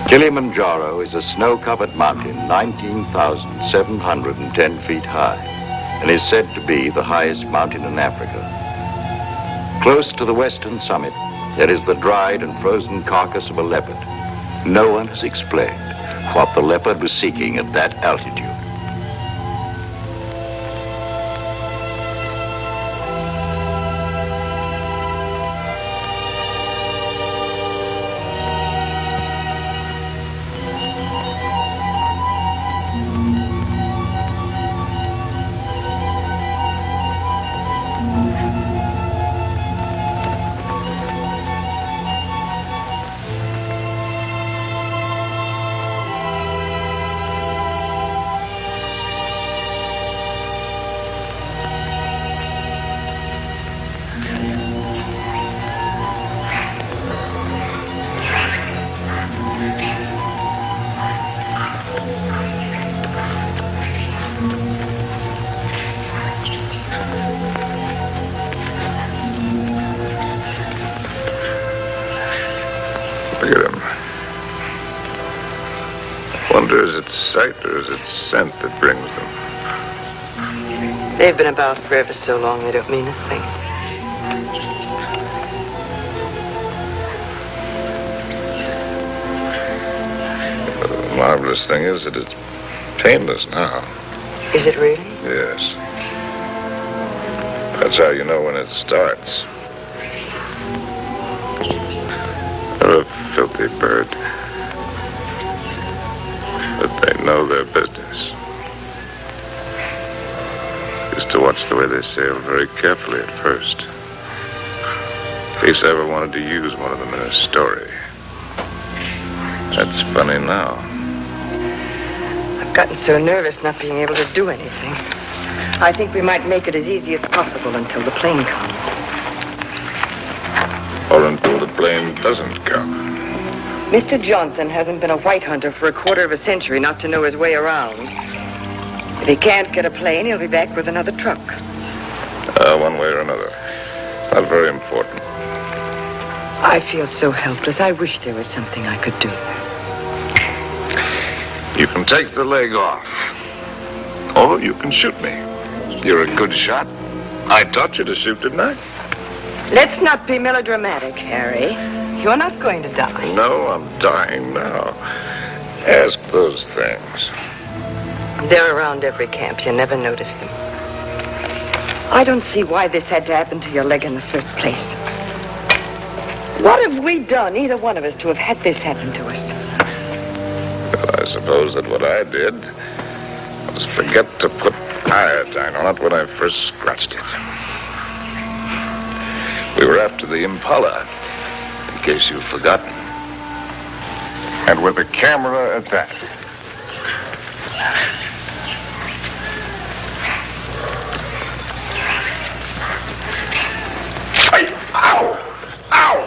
Kilimanjaro is a snow-covered mountain 19,710 feet high and is said to be the highest mountain in Africa. Close to the western summit, there is the dried and frozen carcass of a leopard. No one has explained what the leopard was seeking at that altitude. Look at him. Wonder, is it sight or is it scent that brings them? They've been about for ever so long, they don't mean a thing. But the marvelous thing is that it's painless now. Is it really? Yes. That's how you know when it starts. They're a filthy bird. But they know their business. Used to watch the way they sail very carefully at first. In case I ever wanted to use one of them in a story. That's funny now. I've gotten so nervous not being able to do anything. I think we might make it as easy as possible until the plane comes. Or until the plane doesn't come. Mr. Johnson hasn't been a white hunter for a quarter of a century not to know his way around. If he can't get a plane, he'll be back with another truck. One way or another. Not very important. I feel so helpless. I wish there was something I could do. You can take the leg off. Or you can shoot me. You're a good shot. I taught you to shoot, didn't I? Let's not be melodramatic, Harry. You're not going to die. No, I'm dying now. Ask those things. They're around every camp. You never notice them. I don't see why this had to happen to your leg in the first place. What have we done, either one of us, to have had this happen to us? Well, I suppose that what I did was forget to put iodine on it when I first scratched it. We were after the Impala, in case you've forgotten. And with a camera at that. Hey! Ow! Ow!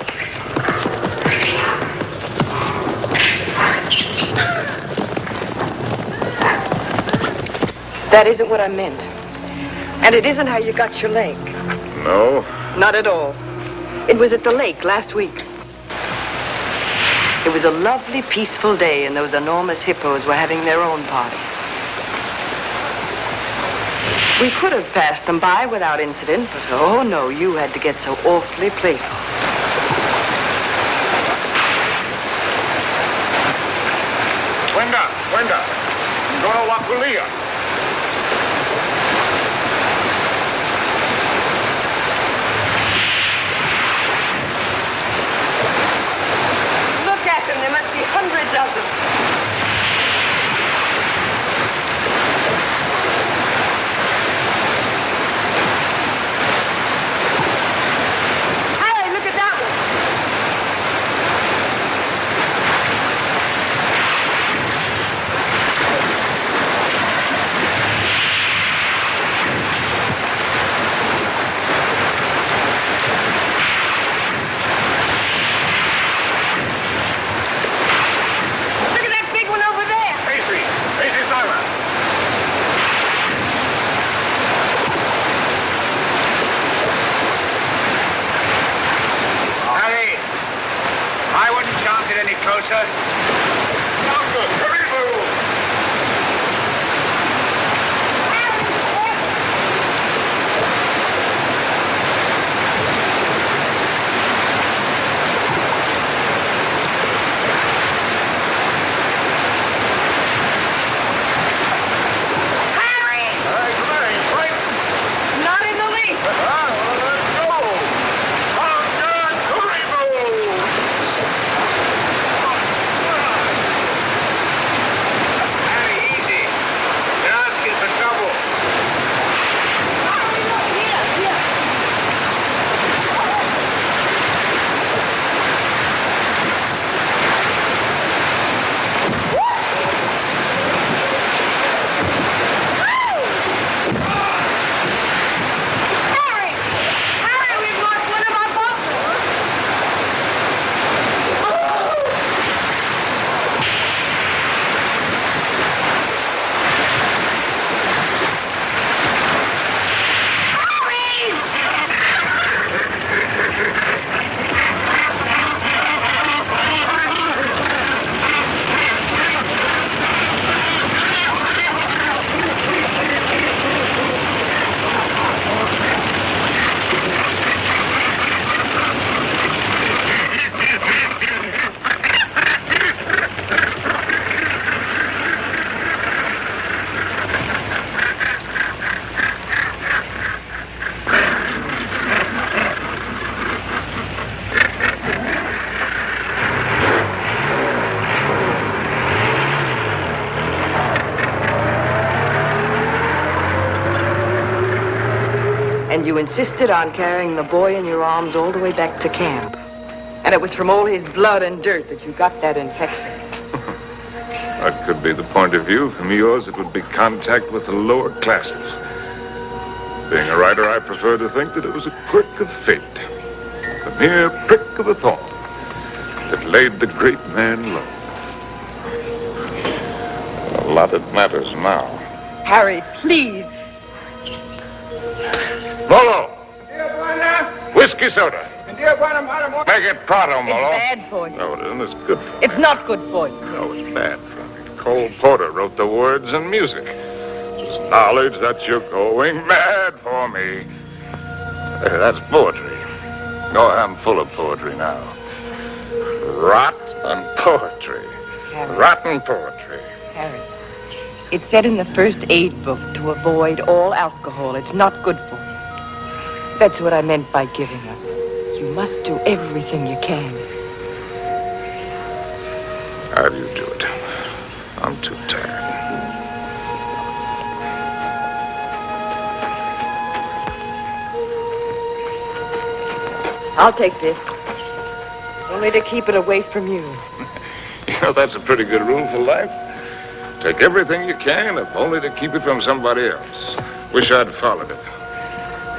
That isn't what I meant. And it isn't how you got your leg. No? Not at all. It was at the lake last week. It was a lovely, peaceful day, and those enormous hippos were having their own party. We could have passed them by without incident, but oh no, you had to get so awfully playful. Wenda, Goro Wakulia. Look at them, there must be hundreds of them. Hey, look at that one. Closer. And you insisted on carrying the boy in your arms all the way back to camp. And it was from all his blood and dirt that you got that infection. That could be the point of view. From yours, it would be contact with the lower classes. Being a writer, I prefer to think that it was a quirk of fate. The mere prick of a thorn that laid the great man low. A lot it matters now. Harry, please. Molo! Whiskey soda. Make it pronto, It's Molo. bad for you. No, it isn't. It's good for me. It's not good for you. No, it's bad for me. Cole Porter wrote the words and music. It's knowledge that you're going mad for me. Hey, that's poetry. No, I'm full of poetry now. Rotten poetry. Harry. Rotten poetry. Harry, it said in the first aid book to avoid all alcohol. It's not good for you. That's what I meant by giving up. You must do everything you can. How do you do it? I'm too tired. I'll take this. Only to keep it away from you. You know, that's a pretty good rule for life. Take everything you can, if only to keep it from somebody else. Wish I'd followed it.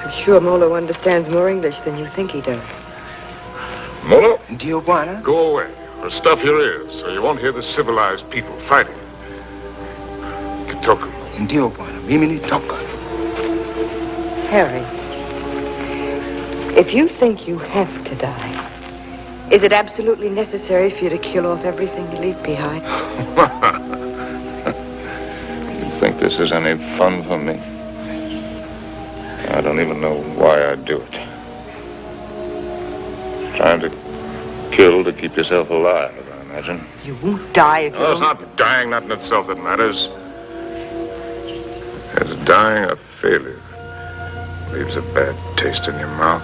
I'm sure Molo understands more English than you think he does. Molo, Tijuana? go away, or stuff your ears, so you won't hear the civilized people fighting. Kitoku. Tijuana. Mimini toka. Harry, if you think you have to die, is it absolutely necessary for you to kill off everything you leave behind? You think this is any fun for me? I don't even know why I do it. Trying to kill to keep yourself alive, I imagine. You won't die if you No, it's don't... not dying, not in itself that matters. It's dying a failure. Leaves a bad taste in your mouth.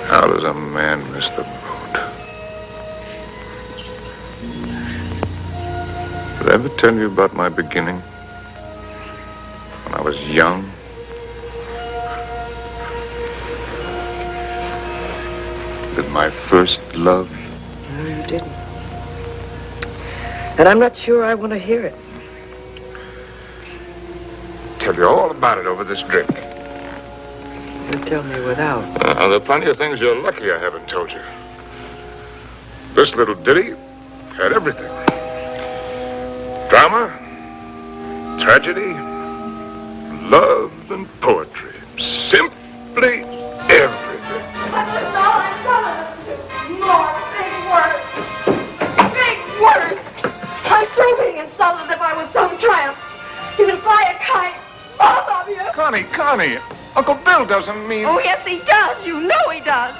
How does a man miss the boat? Did I ever tell you about my beginning? When I was young? With my first love? No, you didn't. And I'm not sure I want to hear it. Tell you all about it over this drink. You tell me without. There are plenty of things you're lucky I haven't told you. This little ditty had everything. Drama, tragedy, love, and poetry. Simply everything. That's all I'm telling you. More big words. Big words. I'm through being insulted if I was some tramp. You can fly a kite, both of you. Connie, Uncle Bill doesn't mean... Oh, yes, he does. You know he does.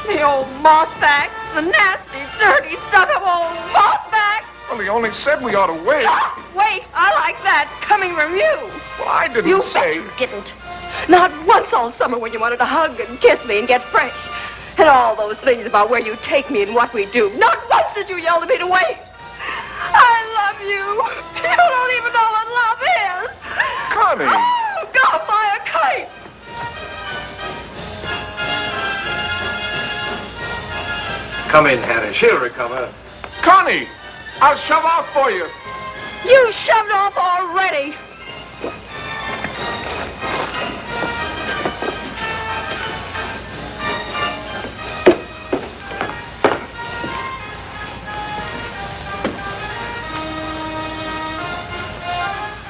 The old mossback, the nasty, dirty stuff of old mossback. Well, he only said we ought to wait. Oh, wait, I like that, coming from you. Well, I didn't You say... bet you didn't. Not once all summer when you wanted to hug and kiss me and get fresh. And all those things about where you take me and what we do. Not once did you yell to me to wait. I love you. You don't even know what love is. Connie! Oh, go fly a kite. Come in, Harry. She'll recover. Connie! I'll shove off for you. You shoved off already.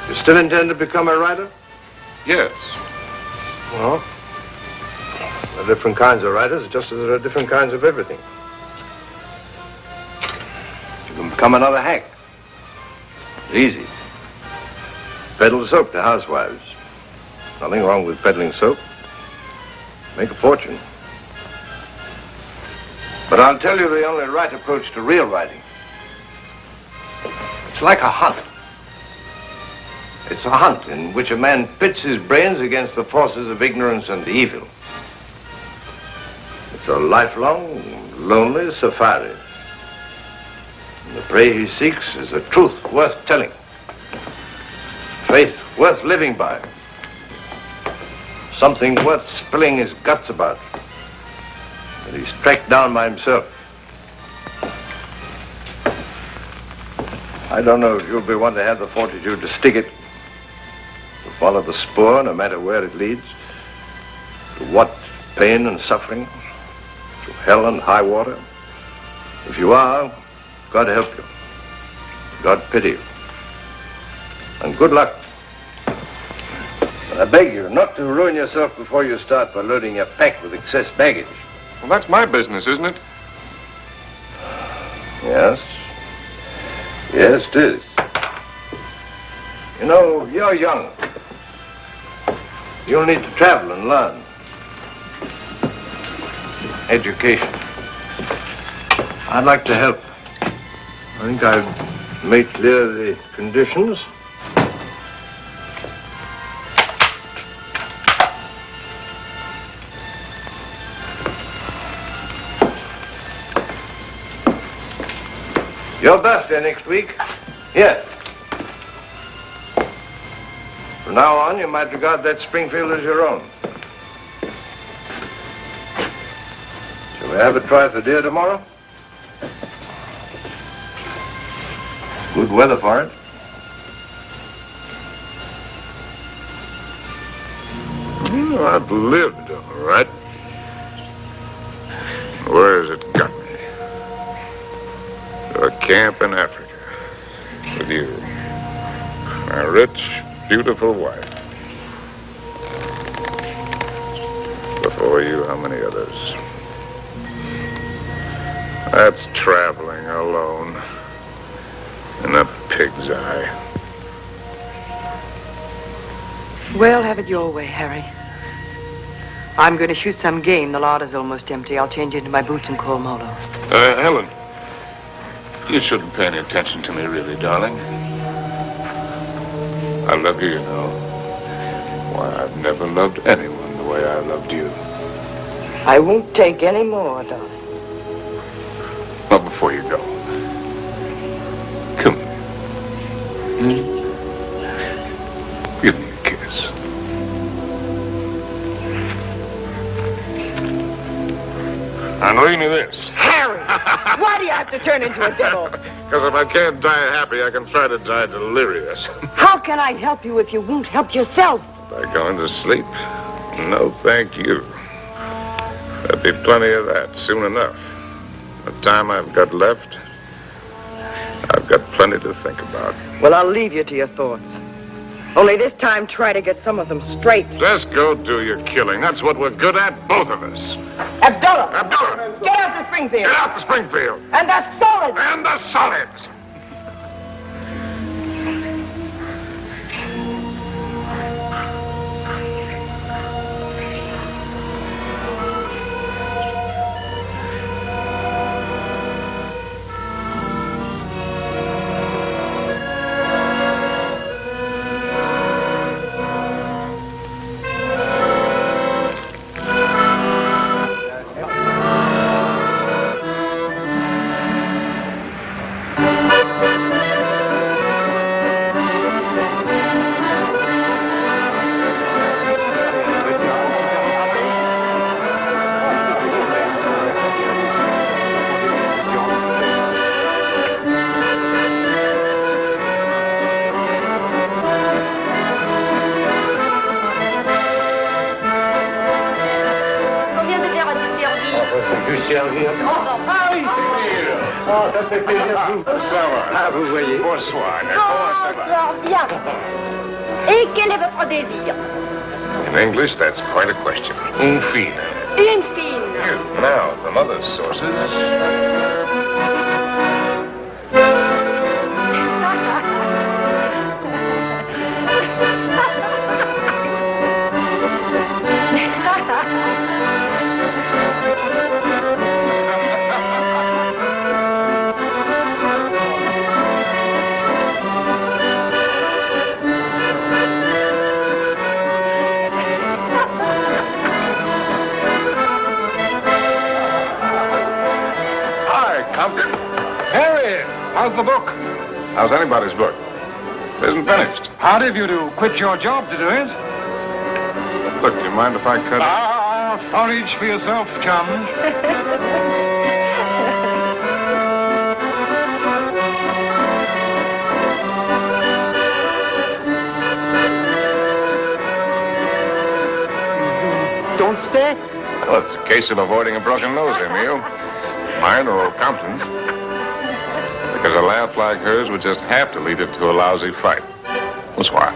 You still intend to become a writer? Yes. Well, there are different kinds of writers, just as there are different kinds of everything. You can become another hack. It's easy. Peddle soap to housewives. Nothing wrong with peddling soap. Make a fortune. But I'll tell you the only right approach to real writing. It's like a hunt. It's a hunt in which a man pits his brains against the forces of ignorance and evil. It's a lifelong, lonely safari. And the prey he seeks is a truth worth telling. Faith worth living by. Something worth spilling his guts about. That he's tracked down by himself. I don't know if you'll be one to have the fortitude to stick it. To follow the spoor, no matter where it leads. To what pain and suffering. To hell and high water. If you are, God help you. God pity you. And good luck. But I beg you not to ruin yourself before you start by loading your pack with excess baggage. Well, that's my business, isn't it? Yes. Yes, it is. You know, you're young. You'll need to travel and learn. Education. I'd like to help. I think I've made clear the conditions. Your birthday next week. Here. From now on, you might regard that Springfield as your own. Shall we have a try for deer tomorrow? Good weather for it. Well, I've lived, all right. Where has it got me? To a camp in Africa. With you. My rich, beautiful wife. Before you, how many others? That's traveling alone. In a pig's eye. Well, have it your way, Harry. I'm going to shoot some game. The larder's almost empty. I'll change into my boots and call Molo. Helen, you shouldn't pay any attention to me, really, darling. I love you, you know. Why, I've never loved anyone the way I loved you. I won't take any more, darling. Well, before you go, come here. Give me a kiss. And leave me this. Harry! Why do you have to turn into a devil? Because if I can't die happy, I can try to die delirious. How can I help you if you won't help yourself? By going to sleep? No, thank you. There'll be plenty of that soon enough. The time I've got left, I've got plenty to think about. Well, I'll leave you to your thoughts. Only this time, try to get some of them straight. Just go do your killing. That's what we're good at, both of us. Abdullah! Abdullah! Get out to Springfield! Get out to Springfield! And the solids! And the solids! Bonsoir. Bien. Et quel est votre désir? In English, that's quite a question. Un fine. Une fine. Now, from other sources. Harry, how's the book? How's anybody's book? isn't finished. Hard of you to quit your job to do it. Look, do you mind if I cut it? Forage for yourself, chum. Don't stay. Well, it's a case of avoiding a broken nose, Emil. Mine or old Compton's. Because a laugh like hers would just have to lead it to a lousy fight. That's why.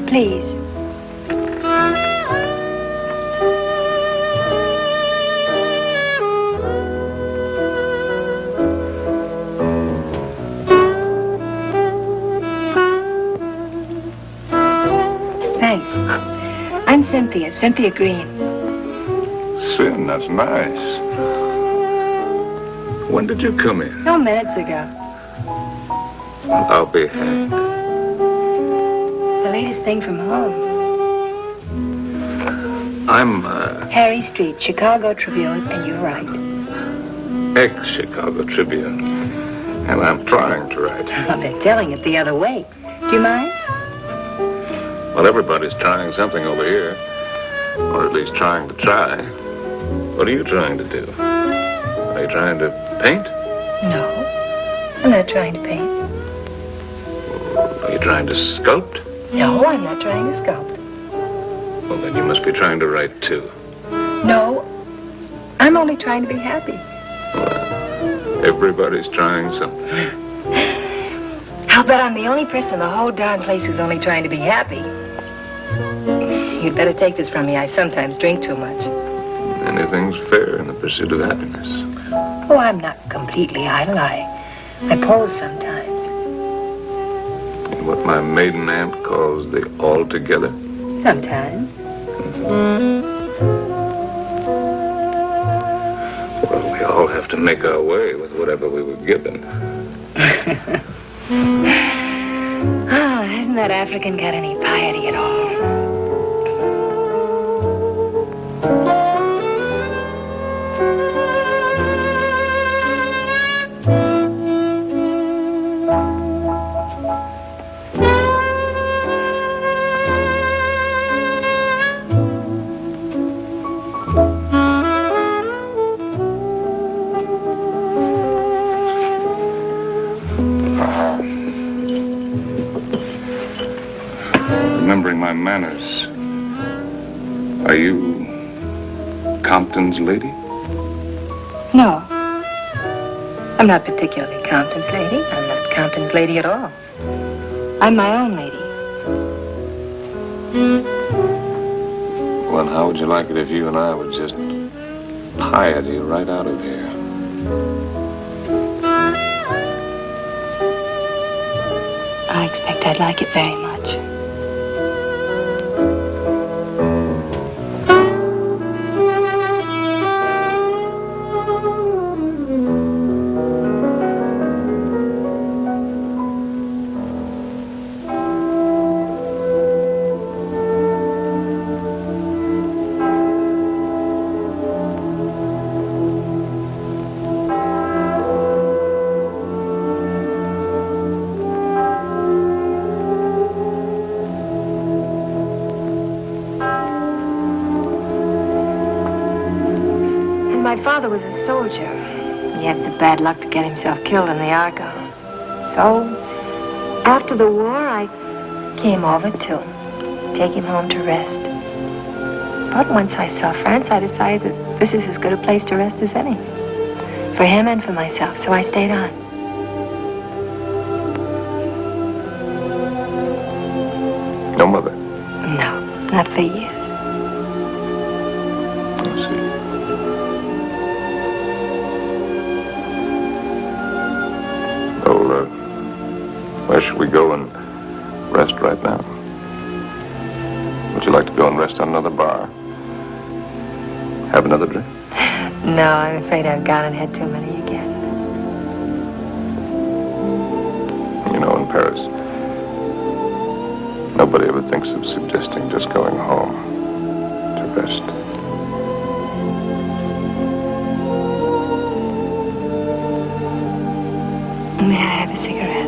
Please. Thanks. I'm Cynthia Green. Sin, that's nice. When did you come in? No minutes ago. I'll be hanged. The latest thing from home. I'm, Harry Street, Chicago Tribune, and you're right. ex-Chicago Tribune. And I'm trying to write. Well, they're telling it the other way. Do you mind? Well, everybody's trying something over here. Or at least trying to try. What are you trying to do? Are you trying to paint? No, I'm not trying to paint. Are you trying to sculpt? No, I'm not trying to sculpt. Well, then you must be trying to write, too. No, I'm only trying to be happy. Well, everybody's trying something. I'll bet I'm the only person in the whole darn place who's only trying to be happy. You'd better take this from me. I sometimes drink too much. Anything's fair in the pursuit of happiness. Oh, I'm not completely idle. I pose sometimes. In what my maiden aunt calls the altogether. Sometimes. Well, we all have to make our way with whatever we were given. Oh, hasn't that African got any piety at all? Remembering my manners. Are you Compton's lady? No. I'm not particularly Compton's lady. I'm not Compton's lady at all. I'm my own lady. Well, how would you like it if you and I would just piety right out of here? I expect I'd like it very much. father was a soldier. He had the bad luck to get himself killed in the Argonne. So, after the war, I came over to take him home to rest. But once I saw France, I decided that this is as good a place to rest as any. For him and for myself, so I stayed on. No mother? No, not for years. I see. Well, where should we go and rest right now? Would you like to go and rest on another bar? Have another drink? No, I'm afraid I've gone and had too many again. You know, in Paris, nobody ever thinks of suggesting just going home to rest. May I have a cigarette?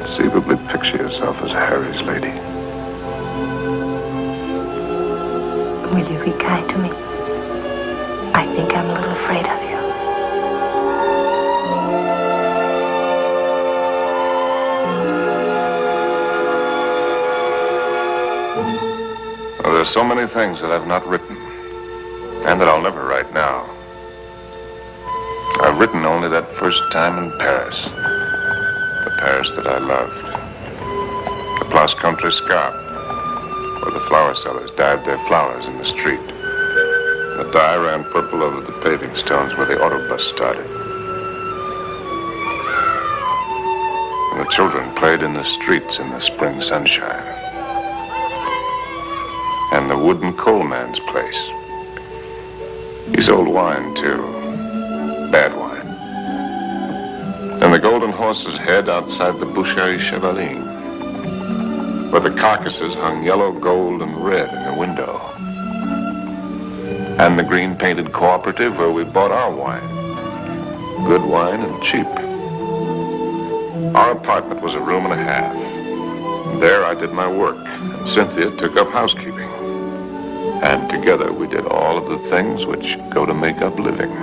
Conceivably picture yourself as Harry's lady. Will you be kind to me? I think I'm a little afraid of you. Well, there's so many things that I've not written, and that I'll never write now. I've written only that first time in Paris. The Paris that I loved. The Place Contrescarpe, where the flower sellers dyed their flowers in the street. The dye ran purple over the paving stones where the autobus started. And the children played in the streets in the spring sunshine. And the wooden coal man's place. He sold wine, too. Bad wine. And the Golden Horse's head outside the Boucherie Chevaline, where the carcasses hung yellow, gold, and red in the window. And the green-painted cooperative where we bought our wine. Good wine and cheap. Our apartment was a room and a half. There I did my work, and Cynthia took up housekeeping. And together we did all of the things which go to make up living.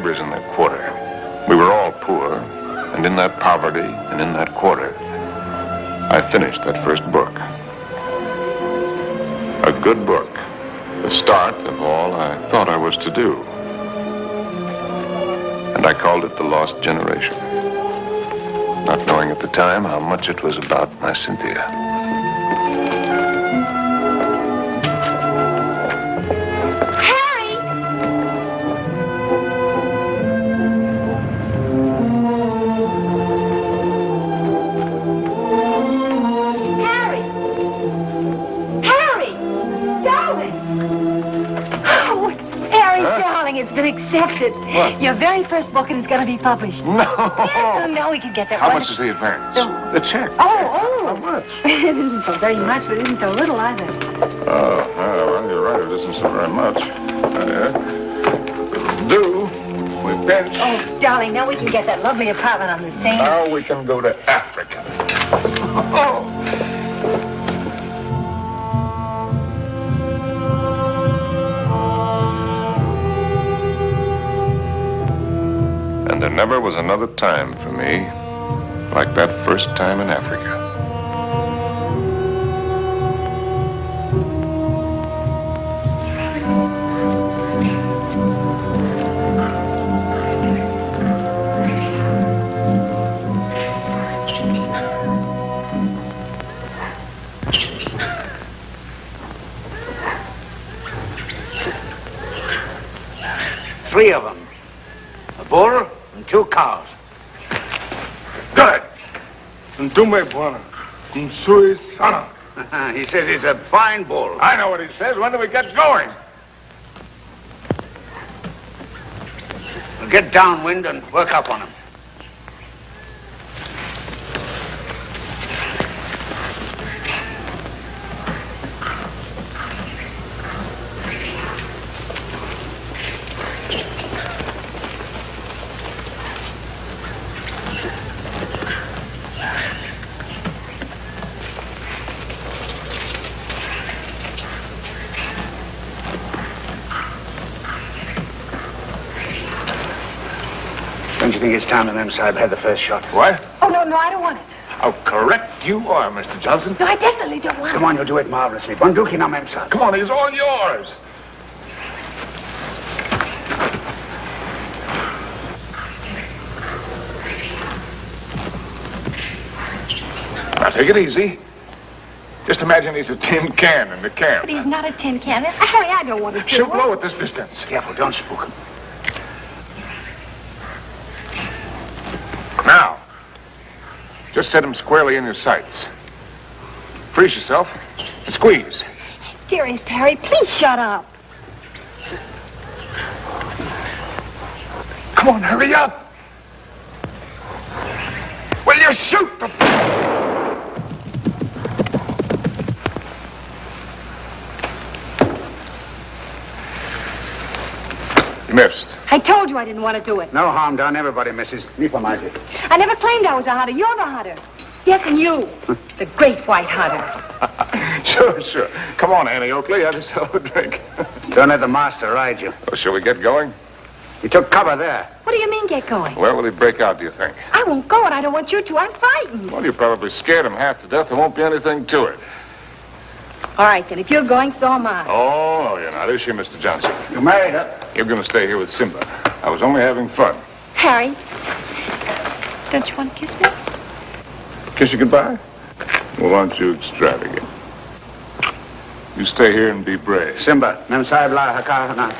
In that quarter. We were all poor, and in that poverty and in that quarter, I finished that first book. A good book, the start of all I thought I was to do. And I called it The Lost Generation, not knowing at the time how much it was about my Cynthia. It's been accepted. What? Your very first book, and it's going to be published. No. Yes, no, we can get that. How much is the advance? The check. Oh. How much? It isn't so very much, but it isn't so little either. Oh, well, you're right. It isn't so very much. bench. Oh, darling, now we can get that lovely apartment on the sand. Now we can go to Africa. Oh. And there never was another time for me like that first time in Africa. Three of them. A bull and 2 cows. Good. Ntume bwana. Msui sana. He says he's a fine bull. I know what he says. When do we get going? We'll get downwind and work up on him. Don't you think it's time the Mem Sahib had the first shot? What? Oh, no, I don't want it. How correct you are, Mr. Johnson. No, I definitely don't want it. Come on, you'll do it marvelously. Bunduki now, Mem Sahib. Come on, he's all yours. Now, take it easy. Just imagine he's a tin can in the camp. But he's not a tin can. Harry, I don't want to do She'll it. blow at this distance. Careful, don't spook him. Now, just set him squarely in your sights. Freeze yourself and squeeze. Dearest Harry, please shut up. Come on, hurry up. Will you shoot the... You missed. I told you I didn't want to do it. No harm done. Everybody misses. Me for my bit. I never claimed I was a hunter. You're the hunter. Yes, and you. The great white hunter. Sure. Come on, Annie Oakley. Have yourself a drink. Don't let the master ride you. Oh, shall we get going? He took cover there. What do you mean, get going? Where will he break out, do you think? I won't go, and I don't want you to. I'm frightened. Well, you probably scared him half to death. There won't be anything to it. All right, then. If you're going, so am I. Oh, no, you're not. Is she, Mr. Johnson? You married her. You're going to stay here with Simba. I was only having fun. Harry, don't you want to kiss me? Kiss you goodbye? Well, aren't you extravagant? You stay here and be brave. Simba, Mem Sahib la hakahana.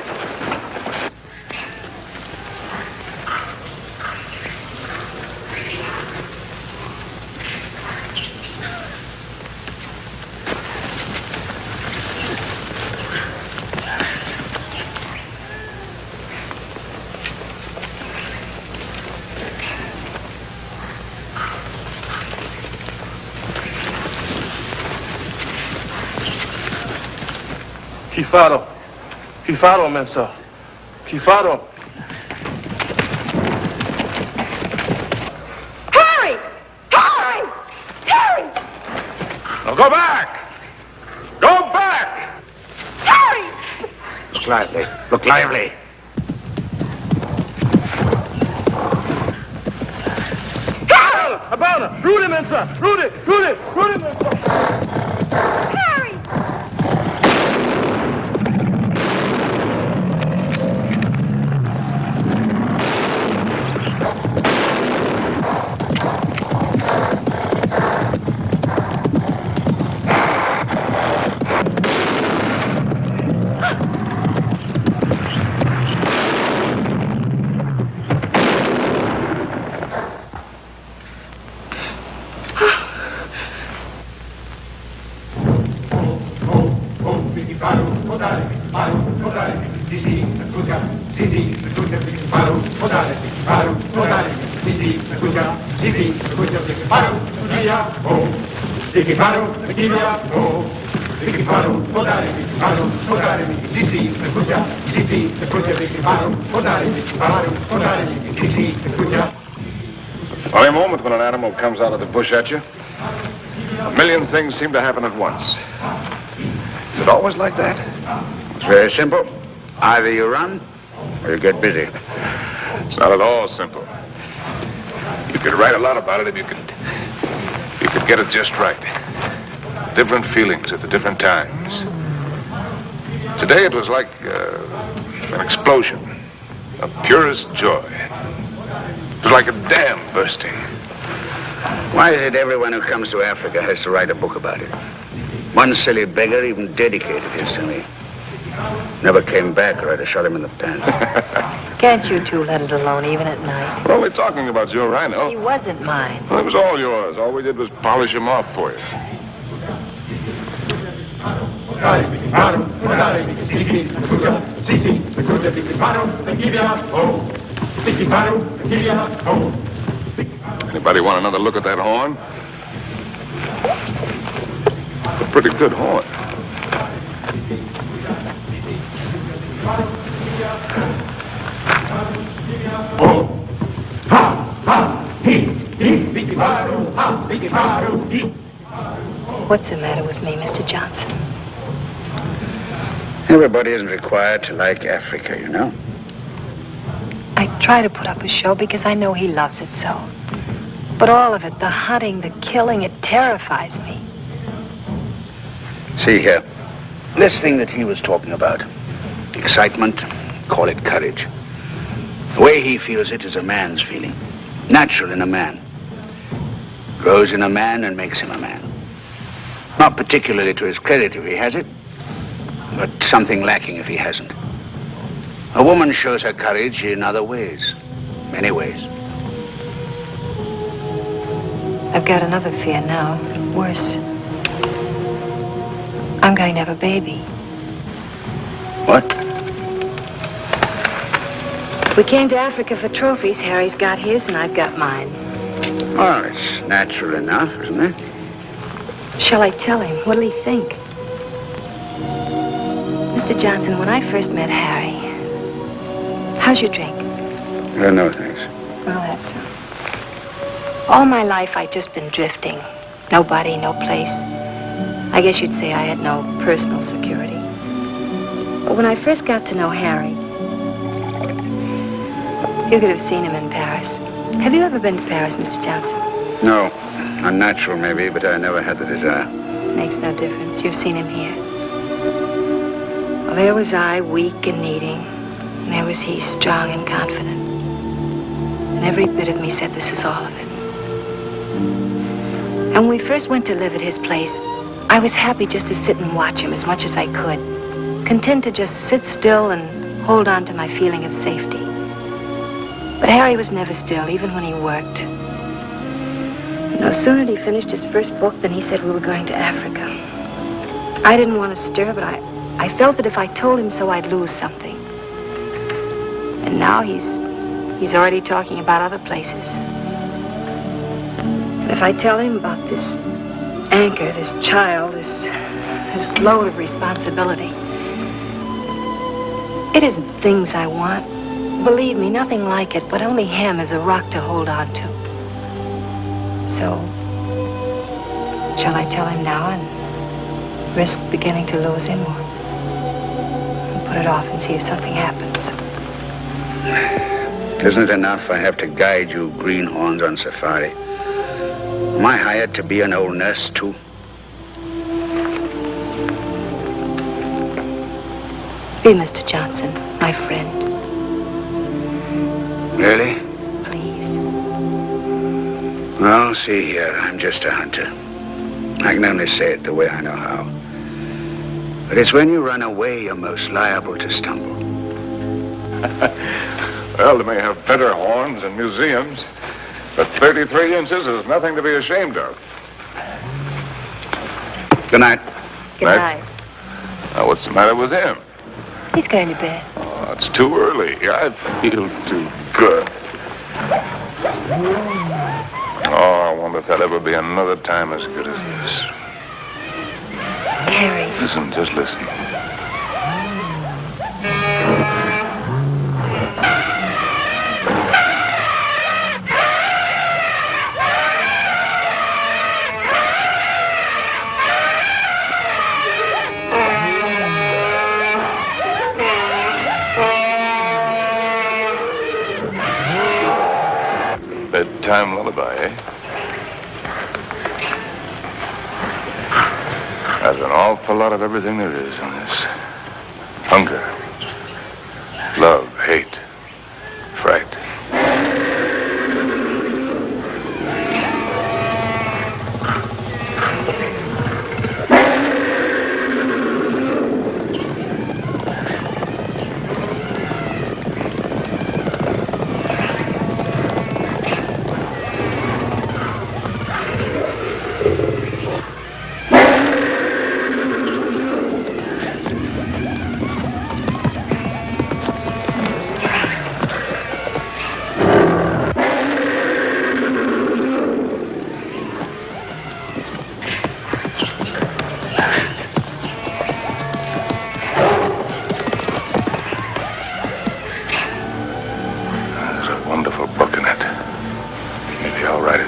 Kifaro, Mensa. Kifaro. Harry! Harry! Harry! Now go back! Go back! Harry! Look lively. Look lively. Abana! Rudy, Mensa! Rudy, Mensa! Harry! Funny moment when an animal comes out of the bush at you. A million things seem to happen at once. Is it always like that? It's very simple. Either you run or you get busy. It's not at all simple. You could write a lot about it if you could get it just right. Different feelings at the different times. Today it was like an explosion of purest joy. It was like a dam bursting. Why is it everyone who comes to Africa has to write a book about it? One silly beggar even dedicated his to me. Never came back or I'd have shot him in the pants. Can't you two let it alone even at night? We're only talking about your rhino. He wasn't mine. Well, it was all yours. All we did was polish him off for you. Anybody want another look at that horn? It's a pretty good horn. What's the matter with me, Mr. Johnson? Everybody isn't required to like Africa, you know. I try to put up a show because I know he loves it so. But all of it, the hunting, the killing, it terrifies me. See here, this thing that he was talking about, excitement, call it courage. The way he feels it is a man's feeling, natural in a man. Grows in a man and makes him a man. Not particularly to his credit if he has it, but something lacking if he hasn't. A woman shows her courage in other ways, many ways. I've got another fear now, worse. I'm going to have a baby. What? We came to Africa for trophies. Harry's got his and I've got mine. Oh, it's natural enough, isn't it? Shall I tell him? What'll he think? Mr. Johnson, when I first met Harry, how's your drink? No, thanks. Well, that's all my life I'd just been drifting. Nobody, no place. I guess you'd say I had no personal security. But when I first got to know Harry, you could have seen him in Paris. Have you ever been to Paris, Mr. Johnson? No, unnatural maybe, but I never had the desire. Makes no difference. You've seen him here. Well, there was I, weak and needing. And there was he, strong and confident. And every bit of me said, this is all of it. And when we first went to live at his place, I was happy just to sit and watch him as much as I could. Content to just sit still and hold on to my feeling of safety. But Harry was never still, even when he worked. No sooner had he finished his first book than he said we were going to Africa. I didn't want to stir, but I felt that if I told him so, I'd lose something. And now he's already talking about other places. And if I tell him about this anchor, this child, this load of responsibility, it isn't things I want. Believe me, nothing like it, but only him as a rock to hold on to. So, shall I tell him now and risk beginning to lose him, or put it off and see if something happens? Isn't it enough I have to guide you greenhorns on safari? Am I hired to be an old nurse, too? Be Mr. Johnson, my friend. Really? Please. Well, see here, I'm just a hunter. I can only say it the way I know how. But it's when you run away you're most liable to stumble. Well, they may have better horns in museums, but 33 inches is nothing to be ashamed of. Good night. Good night. Now, what's the matter with him? He's going to bed. Oh, it's too early. I feel too good. Oh, I wonder if there'll ever be another time as good as this. Harry. Listen, just listen. Bedtime lullaby, eh? There's an awful lot of everything there is in this. Hunger, love, hate, fright.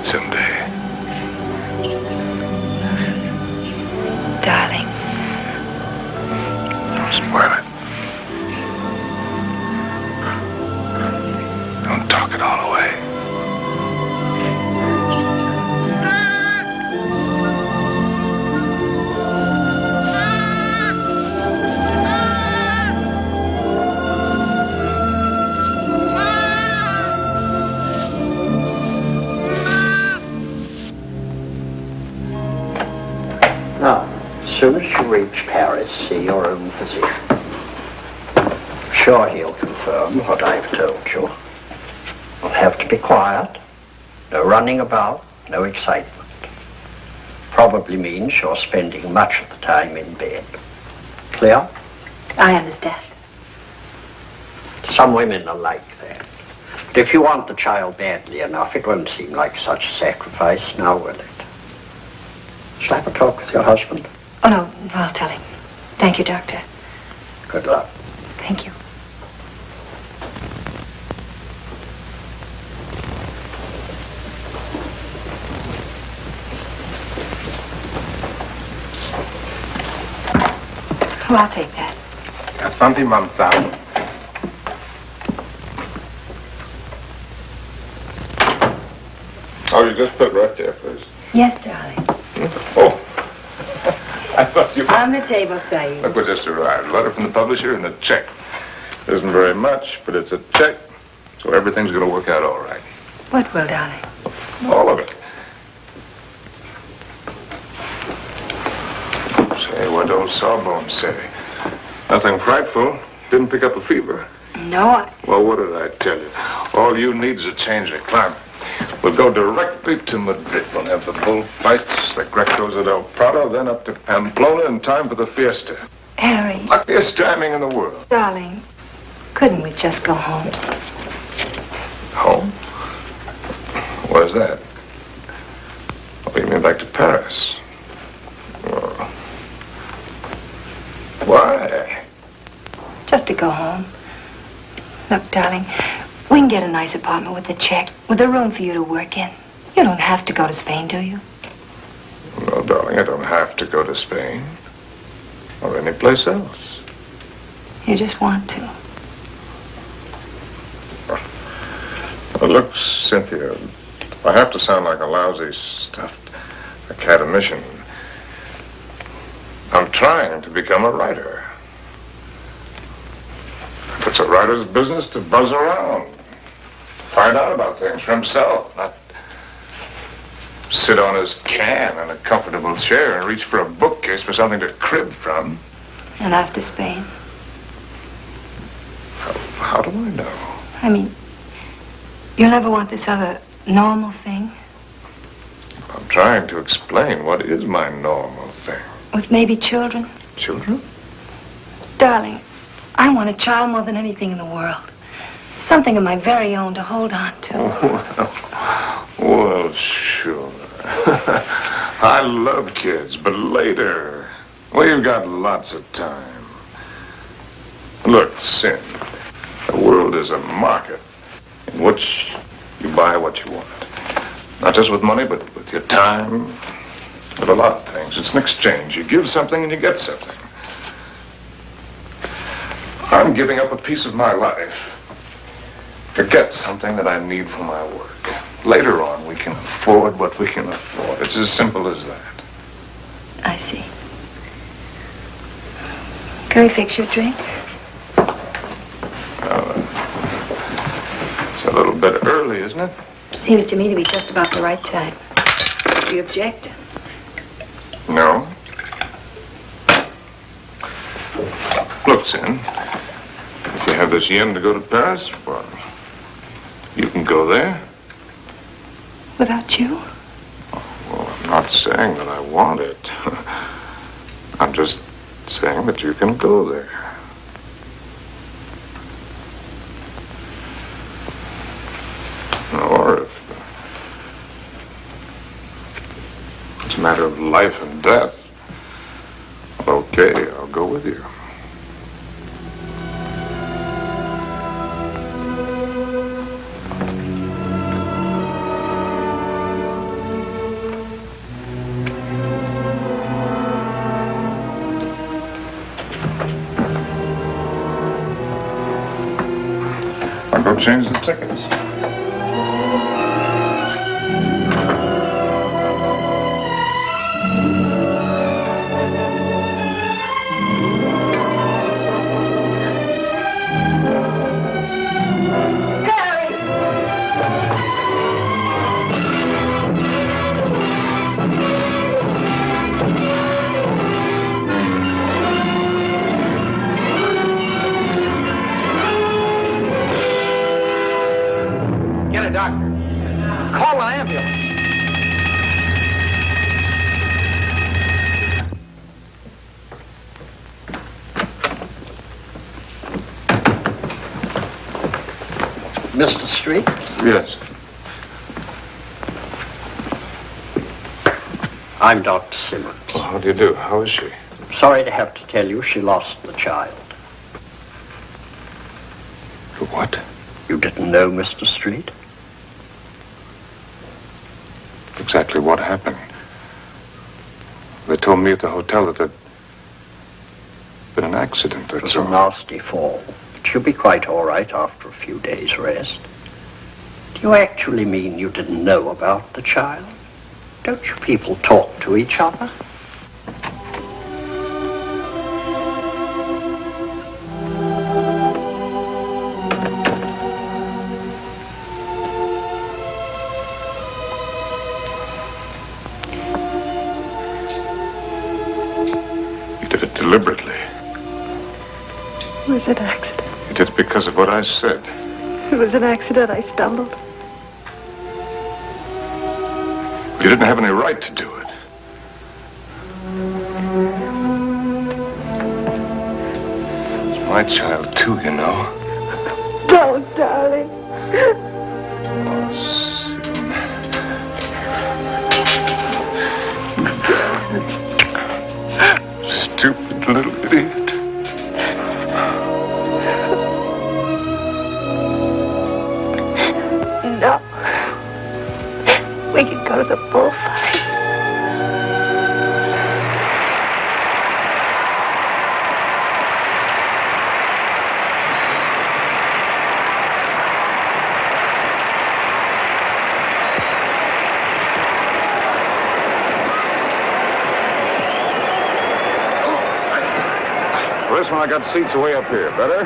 Someday. Darling. Don't spoil it. Don't talk it all away. As soon as you reach Paris, see your own physician. Sure he'll confirm what I've told you. You'll have to be quiet. No running about, no excitement. Probably means you're spending much of the time in bed. Clear? I understand. Some women are like that. But if you want the child badly enough, it won't seem like such a sacrifice, now will it? Shall I have a talk with your husband? Oh, no, I'll tell him. Thank you, Doctor. Good luck. Thank you. Well, I'll take that. Asante, Mamsa. Oh, you just put right there, please. Yes, darling. Oh. I thought you... On the table, Saeed. Look what just arrived. A letter from the publisher and a check. Isn't very much, but it's a check, so everything's going to work out all right. What will, darling? All of it. Say, what old Sawbones say? Nothing frightful. Didn't pick up a fever. No, Well, what did I tell you? All you need is a change of climate. We'll go directly to Madrid. We'll have the bullfights, the Grecos at El Prado, then up to Pamplona in time for the fiesta. Harry. Luckiest timing in the world. Darling, couldn't we just go home? Home? Where's that? Oh, you mean back to Paris? Oh. Why? Just to go home. Look, darling, we can get a nice apartment with a check, with a room for you to work in. You don't have to go to Spain, do you? No, darling, I don't have to go to Spain. Or any place else. You just want to. Well, look, Cynthia, I have to sound like a lousy, stuffed academician. I'm trying to become a writer. It's a writer's business to buzz around, find out about things for himself, not sit on his can in a comfortable chair and reach for a bookcase for something to crib from. And after Spain? How do I know? I mean, you'll never want this other normal thing? I'm trying to explain what is my normal thing. With maybe children? Children? Darling, I want a child more than anything in the world. Something of my very own to hold on to. Well, sure. I love kids, but later. We've got lots of time. Look, Sin, the world is a market in which you buy what you want. Not just with money, but with your time, with a lot of things. It's an exchange. You give something and you get something. I'm giving up a piece of my life to get something that I need for my work. Later on, we can afford what we can afford. It's as simple as that. I see. Can we fix your drink? It's a little bit early, isn't it? Seems to me to be just about the right time. Do you object? No. Look, Sin, if you have this yen to go to Paris, well, you can go there. Without you? Well, I'm not saying that I want it. I'm just saying that you can go there. Or if it's a matter of life and death, okay, I'll go with you. I'll go change the tickets. Get a doctor. Call an ambulance. Mr. Street? Yes. I'm Dr. Simmons. Well, how do you do? How is she? Sorry to have to tell you she lost the child. What? You didn't know, Mr. Street? Exactly what happened? They told me at the hotel that there'd been an accident, It was that's a all. nasty fall. She'll be quite all right after a few days' rest. Do you actually mean you didn't know about the child? Don't you people talk to each other? You did it deliberately. It was an accident. You did it because of what I said. It was an accident. I stumbled. You didn't have any right to do it. It's my child, too, you know. Don't, darling. Oh, Sin. Stupid little idiot. No. We can go to the bullfights. For this one, I got seats way up here. Better?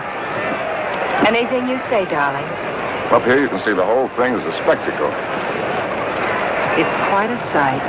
Anything you say, darling. Up here, you can see the whole thing as a spectacle. It's quite a sight.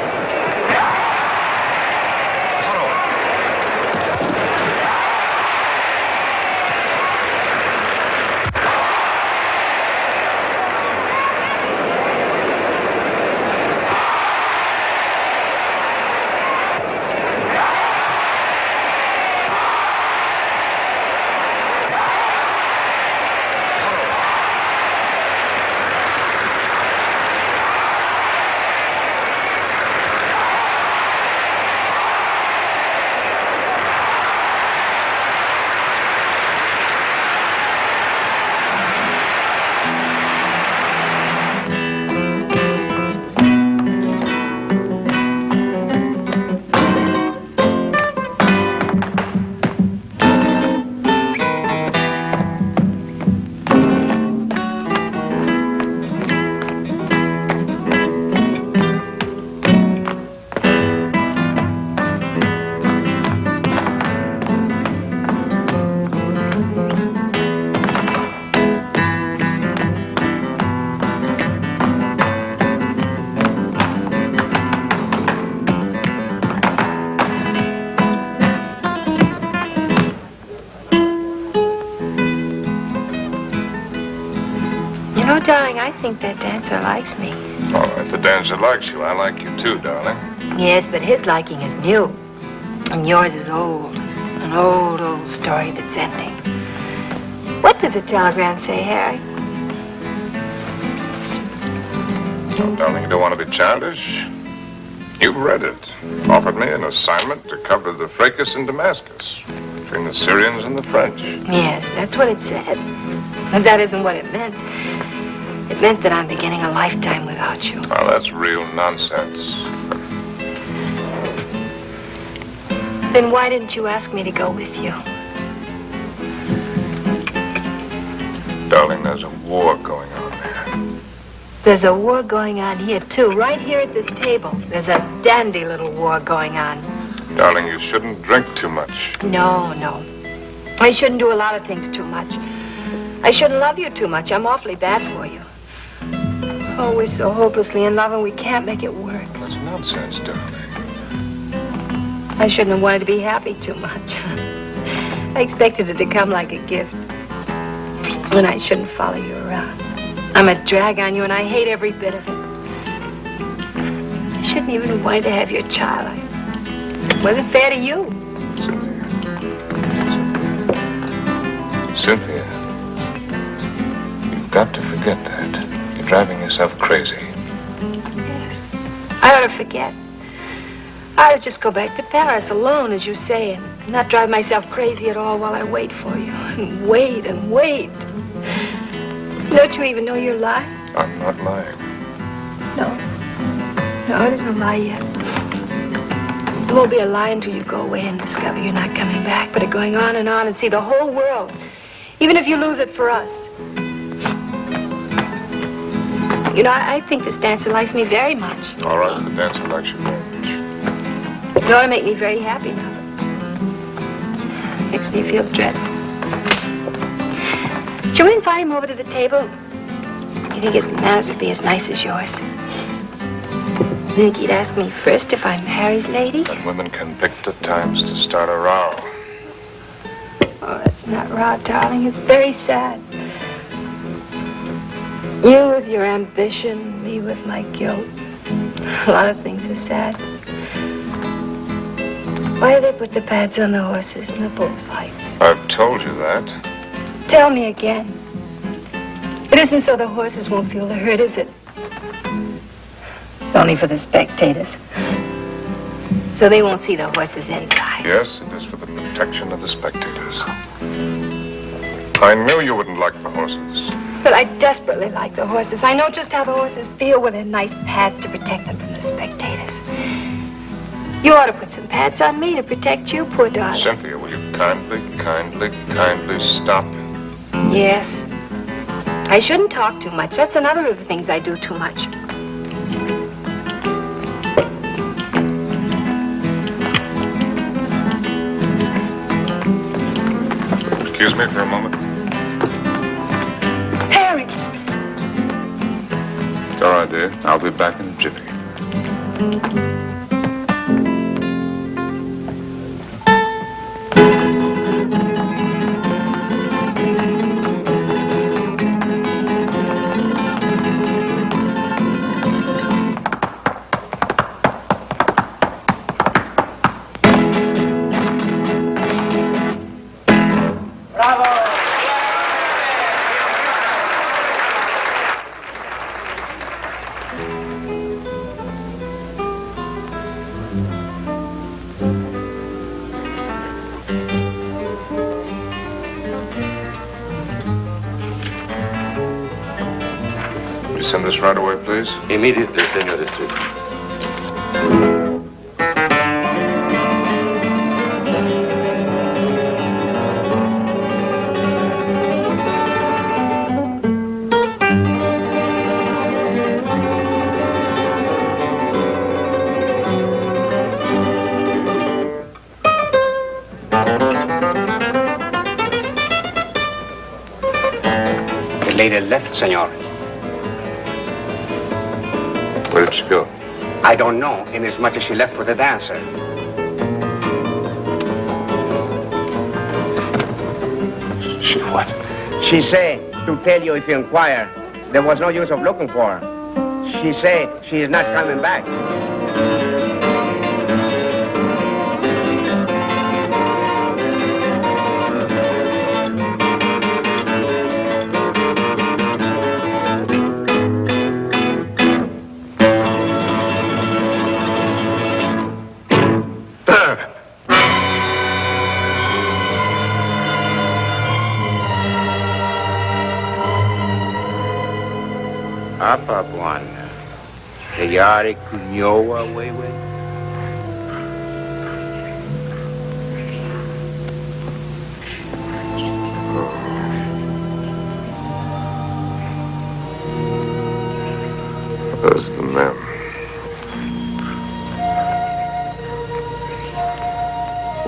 You know, darling, I think that dancer likes me. All right, the dancer likes you. I like you too, darling. Yes, but his liking is new. And yours is old. An old, old story that's ending. What did the telegram say, Harry? Oh, darling, you don't want to be childish. You've read it. Offered me an assignment to cover the fracas in Damascus between the Syrians and the French. Yes, that's what it said. But that isn't what it meant. It meant that I'm beginning a lifetime without you. Well, that's real nonsense. Then why didn't you ask me to go with you? Darling, there's a war going on there. There's a war going on here, too. Right here at this table. There's a dandy little war going on. Darling, you shouldn't drink too much. No, no. I shouldn't do a lot of things too much. I shouldn't love you too much. I'm awfully bad for you. Oh, we're so hopelessly in love and we can't make it work. That's nonsense, darling. I shouldn't have wanted to be happy too much. I expected it to come like a gift. And I shouldn't follow you around. I'm a drag on you and I hate every bit of it. I shouldn't even have wanted to have your child. It wasn't fair to you. Cynthia, you've got to forget that. You're driving yourself crazy. Yes. I ought to forget. I ought to just go back to Paris alone, as you say, and not drive myself crazy at all while I wait for you. And wait and wait. Don't you even know you're lying? I'm not lying. No. No, it isn't a lie yet. It won't be a lie until you go away and discover you're not coming back, but are going on and see the whole world, even if you lose it for us. You know, I think this dancer likes me very much. All right, the dancer likes you very much. It ought to make me very happy now. Makes me feel dreadful. Shall we invite him over to the table? You think his manners would be as nice as yours? You think he'd ask me first if I'm Harry's lady? But women can pick the times to start a row. Oh, that's not row, darling. It's very sad. You with your ambition, me with my guilt. A lot of things are sad. Why do they put the pads on the horses in the bullfights? I've told you that. Tell me again. It isn't so the horses won't feel the hurt, is it? It's only for the spectators. So they won't see the horses inside. Yes, it is for the protection of the spectators. I knew you wouldn't like the horses. But I desperately like the horses. I know just how the horses feel with their nice pads to protect them from the spectators. You ought to put some pads on me to protect you, poor darling. Cynthia, will you kindly stop? Yes. I shouldn't talk too much. That's another of the things I do too much. Excuse me for a moment. Harry! It's all right, dear. I'll be back in a jiffy. Send this right away, please. Immediately, Senor District. The lady left, senor. Where did she go? I don't know, inasmuch as she left with the dancer. She what? She say to tell you if you inquire there was no use of looking for her. She say she is not coming back. Hapa bwana, tayari kunyoa wewe? Those are the men.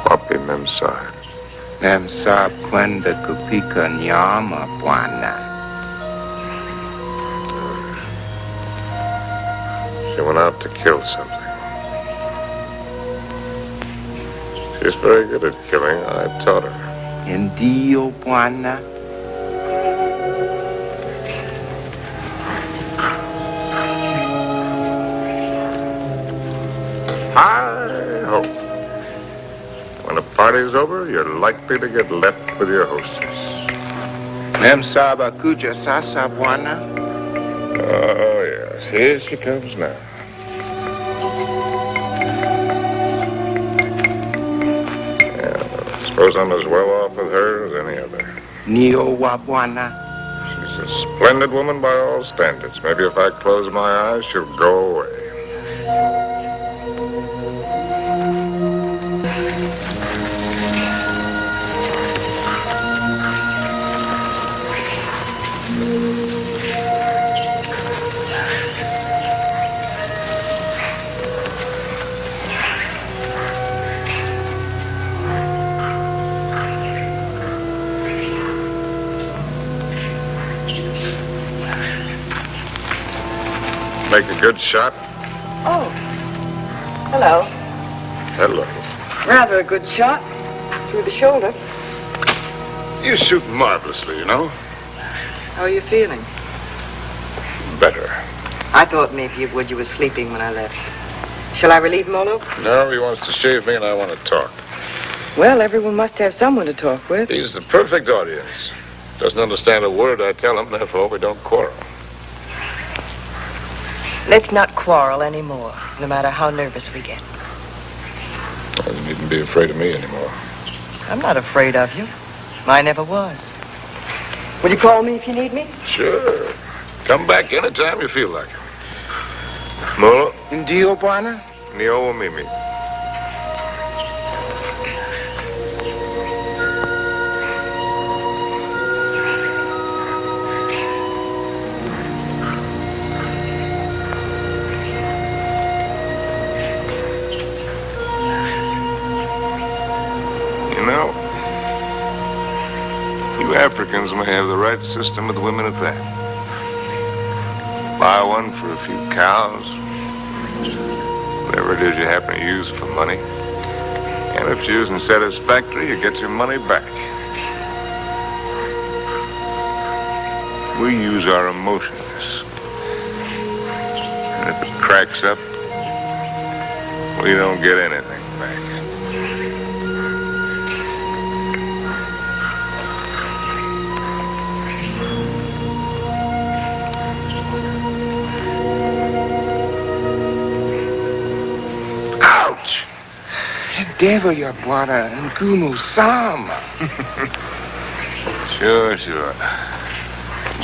Wapi Memsahib? Memsahib kwenda kupika nyama bwana. She went out to kill something. She's very good at killing. I taught her. Ndio bwana. I hope when the party's over, you're likely to get left with your hostess. Memsahib akuja sasa bwana. Oh, yes. Here she comes now. Yeah, I suppose I'm as well off with her as any other. Nio wa bwana. She's a splendid woman by all standards. Maybe if I close my eyes, she'll go away. Make a good shot? Oh. Hello. Hello. Rather a good shot. Through the shoulder. You shoot marvelously, you know. How are you feeling? Better. I thought maybe you were sleeping when I left. Shall I relieve Molo? No, he wants to shave me and I want to talk. Well, everyone must have someone to talk with. He's the perfect audience. Doesn't understand a word I tell him, therefore we don't quarrel. Let's not quarrel anymore, no matter how nervous we get. Well, you needn't be afraid of me anymore. I'm not afraid of you. I never was. Will you call me if you need me? Sure. Come back anytime you feel like it. Molo? Ndio bwana. Nio Mimi. You know, you Africans may have the right system with women at that. Buy one for a few cows, whatever it is you happen to use for money. And if she isn't satisfactory, you get your money back. We use our emotions. And if it cracks up, we don't get anything back. Ouch! Endeavor your bwana ngumu sama. Sure.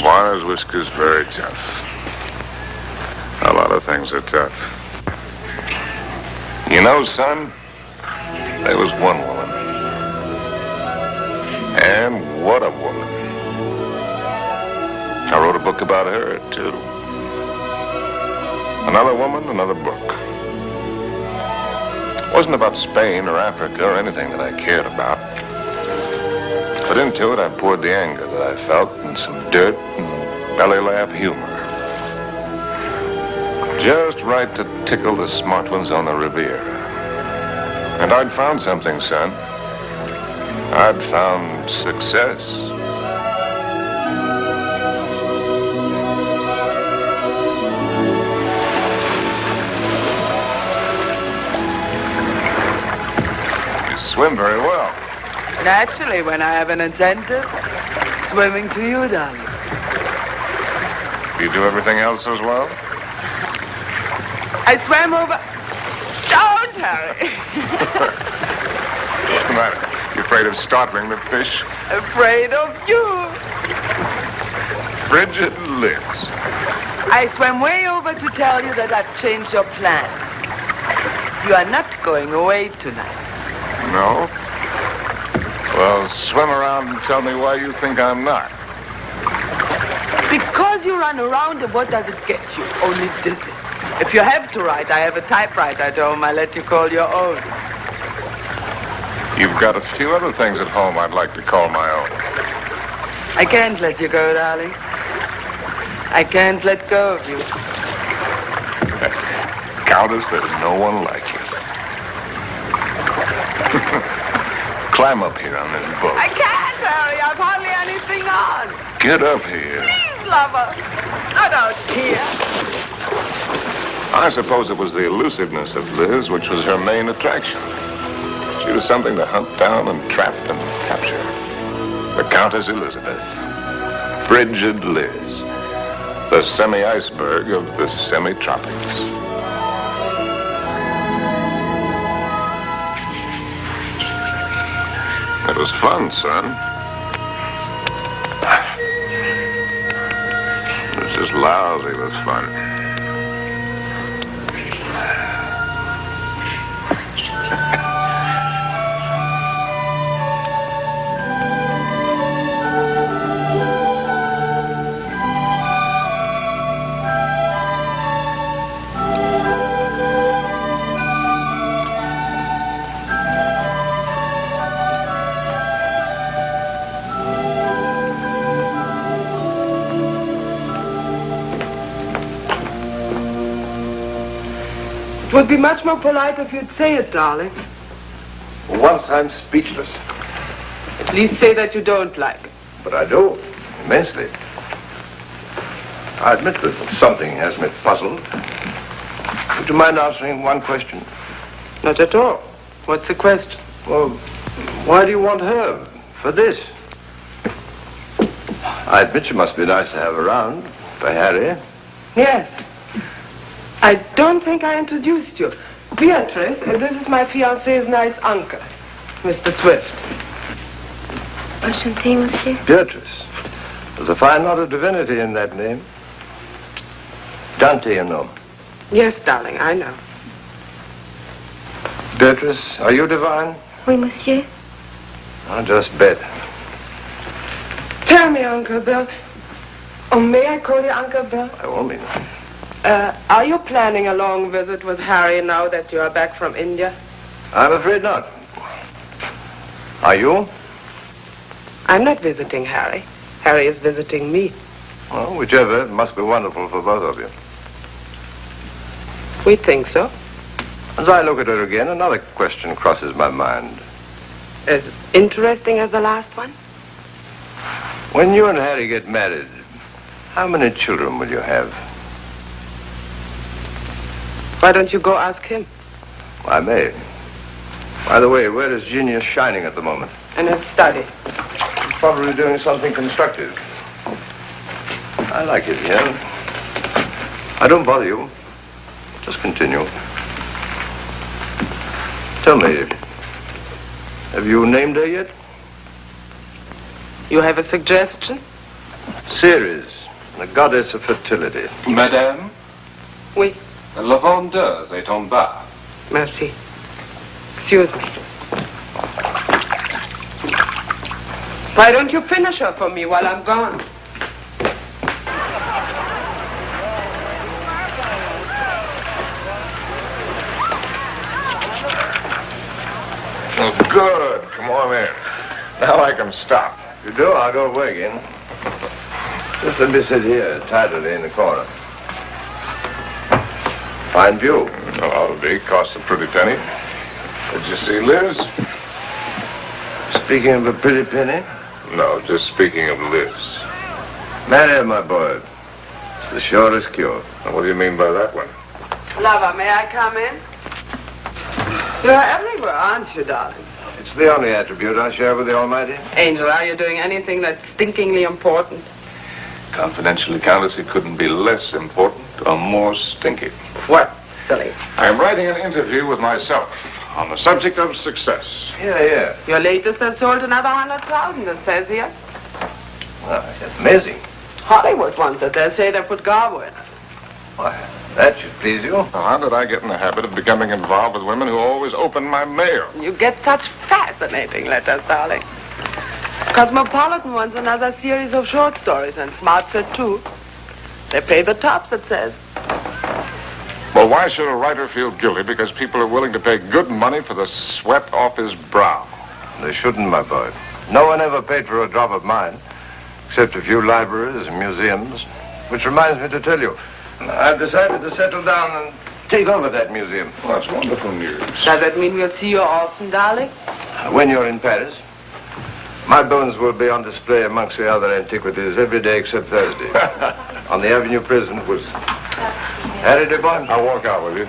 Bwana's whisker's very tough. A lot of things are tough. You know, son, there was one woman. And what a woman. I wrote a book about her, too. Another woman, another book. It wasn't about Spain or Africa or anything that I cared about. But into it, I poured the anger that I felt and some dirt and belly laugh humor. Just right to tickle the smart ones on the Riviera. And I'd found something, son. I'd found success. swim very well. Naturally, when I have an incentive, swimming to you, darling. Do you do everything else as well? I swam over... Don't, Harry. What's the matter? You afraid of startling the fish? Afraid of you. Frigid Liz. I swam way over to tell you that I've changed your plans. You are not going away tonight. No? Well, swim around and tell me why you think I'm not. Because you run around, and what does it get you? Only dizzy. If you have to write, I have a typewriter at home. I let you call your own. You've got a few other things at home I'd like to call my own. I can't let you go, darling. I can't let go of you. Countess, there's no one like you. Climb up here on this boat. I can't, Harry. I've hardly anything on. Get up here. Please, lover. Not out here. I suppose it was the elusiveness of Liz which was her main attraction. She was something to hunt down and trap and capture. The Countess Elizabeth. Frigid Liz. The semi-iceberg of the semi-tropics. It was fun, son. It was just lousy with fun. It would be much more polite if you'd say it, darling. Once I'm speechless. At least say that you don't like it. But I do, immensely. I admit that something has me puzzled. Would you mind answering one question? Not at all. What's the question? Well, why do you want her for this? I admit she must be nice to have around for Harry. Yes. I don't think I introduced you. Beatrice, and this is my fiancé's nice uncle, Mr. Swift. Enchanté, monsieur. Beatrice. There's a fine lot of divinity in that name. Dante, you know. Yes, darling, I know. Beatrice, are you divine? Oui, monsieur. I'll just bet. Tell me, Uncle Bill. Oh, may I call you Uncle Bill? By all means. Are you planning a long visit with Harry now that you are back from India? I'm afraid not. Are you? I'm not visiting Harry. Harry is visiting me. Well, whichever, it must be wonderful for both of you. We think so. As I look at her again, another question crosses my mind. As interesting as the last one? When you and Harry get married, how many children will you have? Why don't you go ask him? I may. By the way, where is genius shining at the moment? In his study. He's probably doing something constructive. I like it here. I don't bother you. Just continue. Tell me, have you named her yet? You have a suggestion? Ceres, the goddess of fertility. Madame? Oui. La vendeuse est en bas. Merci. Excuse me. Why don't you finish her for me while I'm gone? Oh, good. Come on in. Now I can stop. If you do, I'll go away again. Just let me sit here, tidily in the corner. Fine view. Well, I'll be. Costs a pretty penny. Did you see Liz? Speaking of a pretty penny? No, just speaking of Liz. Marry her, my boy. It's the surest cure. Now, what do you mean by that one? Lover, may I come in? You're everywhere, aren't you, darling? It's the only attribute I share with the Almighty. Angel, are you doing anything that's stinkingly important? Confidentially, Countess, it couldn't be less important or more stinky. What, silly? I'm writing an interview with myself on the subject of success. Yeah. Your latest has sold another 100,000, it says here. Well, that's amazing. Hollywood wants it. They'll say they put Garbo in it. Why, that should please you. Now, how did I get in the habit of becoming involved with women who always open my mail? You get such fascinating letters, darling. Cosmopolitan wants another series of short stories, and Smart said too. They pay the tops, it says. Well, why should a writer feel guilty because people are willing to pay good money for the sweat off his brow? They shouldn't, my boy. No one ever paid for a drop of mine, except a few libraries and museums. Which reminds me to tell you, I've decided to settle down and take over that museum. Well, that's wonderful news. Does that mean we'll see you often, darling? When you're in Paris, my bones will be on display amongst the other antiquities every day except Thursday. On the Avenue Prison with Harry de Bonne. I'll walk out with you.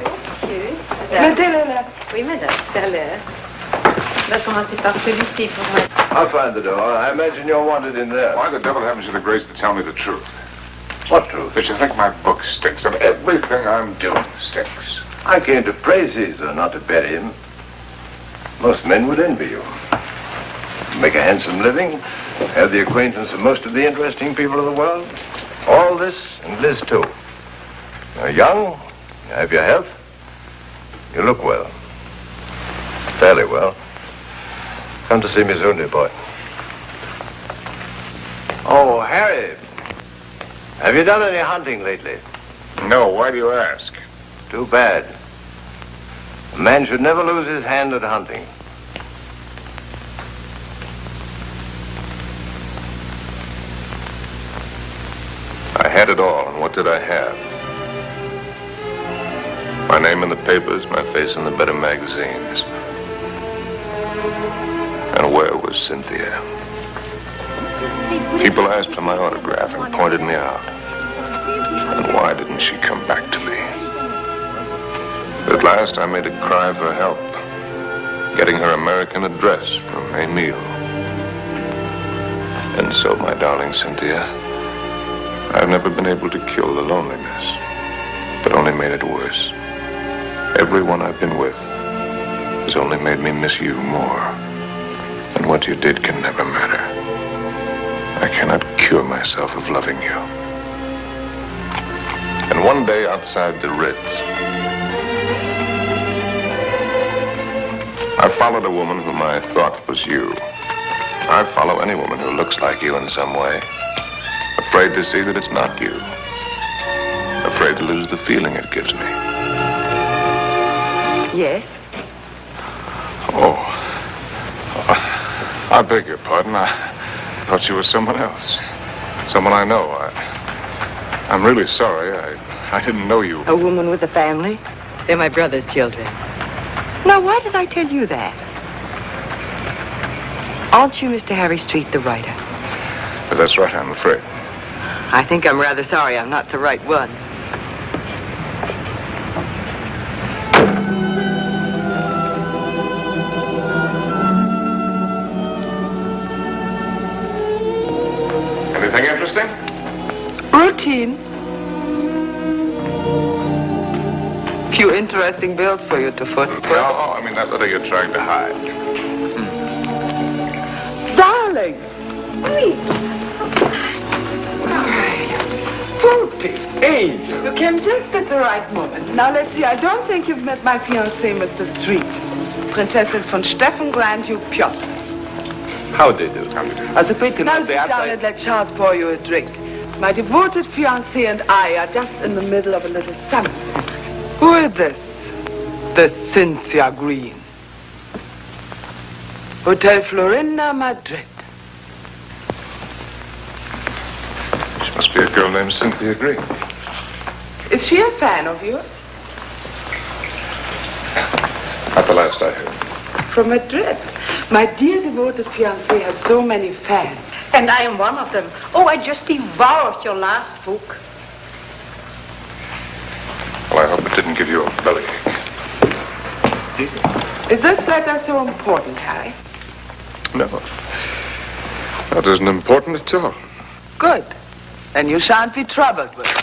Mettez-le là. Oui, madame, tout à l'heure. On va commencer par celui-ci pour moi. I'll find the door. I imagine you're wanted in there. Why the devil haven't you the grace to tell me the truth? What truth? That you think my book stinks and everything I'm doing stinks. I came to praise Caesar, not to bury him. Most men would envy you. Make a handsome living, have the acquaintance of most of the interesting people of the world. All this and Liz too. You're young, you have your health, you look well. Fairly well. Come to see me soon, dear boy. Oh, Harry. Have you done any hunting lately? No, why do you ask? Too bad. A man should never lose his hand at hunting. I had it all, and what did I have? My name in the papers, my face in the better magazines. And where was Cynthia? People asked for my autograph and pointed me out. And why didn't she come back to me? At last, I made a cry for help, getting her American address from Emile. And so, my darling Cynthia, I've never been able to kill the loneliness, but only made it worse. Everyone I've been with has only made me miss you more. And what you did can never matter. I cannot cure myself of loving you. And one day outside the Ritz, I followed a woman whom I thought was you. I follow any woman who looks like you in some way. Afraid to see that it's not you. Afraid to lose the feeling it gives me. Yes? Oh. I beg your pardon. I thought you were someone else. Someone I know. I'm really sorry. I didn't know you. A woman with a family? They're my brother's children. Now, why did I tell you that? Aren't you Mr. Harry Street, the writer? But that's right, I'm afraid. I think I'm rather sorry I'm not the right one. Anything interesting? Routine. Few interesting bills for you to foot. No, I mean that letter you're trying to hide. Darling! Poopy angel. You came just at the right moment. Now let's see, I don't think you've met my fiancé, Mr. Street. Prinzessin von Steffen, Grand Duke Piotr. How do you do? As a pretty now sit down and let Charles pour you a drink. My devoted fiancé and I are just in the middle of a little summit. Who is this? This Cynthia Green. Hotel Florinda, Madrid. She must be a girl named Cynthia Green. Is she a fan of yours? Not the last I heard. From Madrid. My dear devoted fiancé has so many fans. And I am one of them. Oh, I just devoured your last book. Well, I hope it didn't give you a bellyache. Is this letter so important, Harry? No. That isn't important at all. Good. Then you shan't be troubled with it.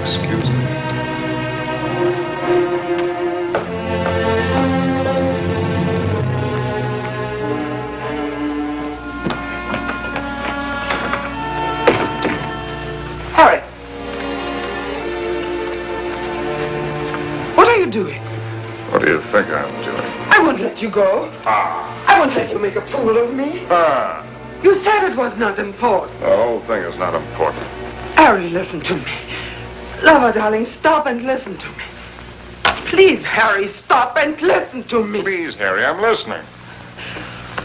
Excuse me. Harry. What are you doing? What do you think I'm doing? I won't let you go. I won't let you make a fool of me. You said it was not important. The whole thing is not important. Harry, listen to me. Lover, darling, stop and listen to me. Please, Harry, stop and listen to me. Please, Harry, I'm listening.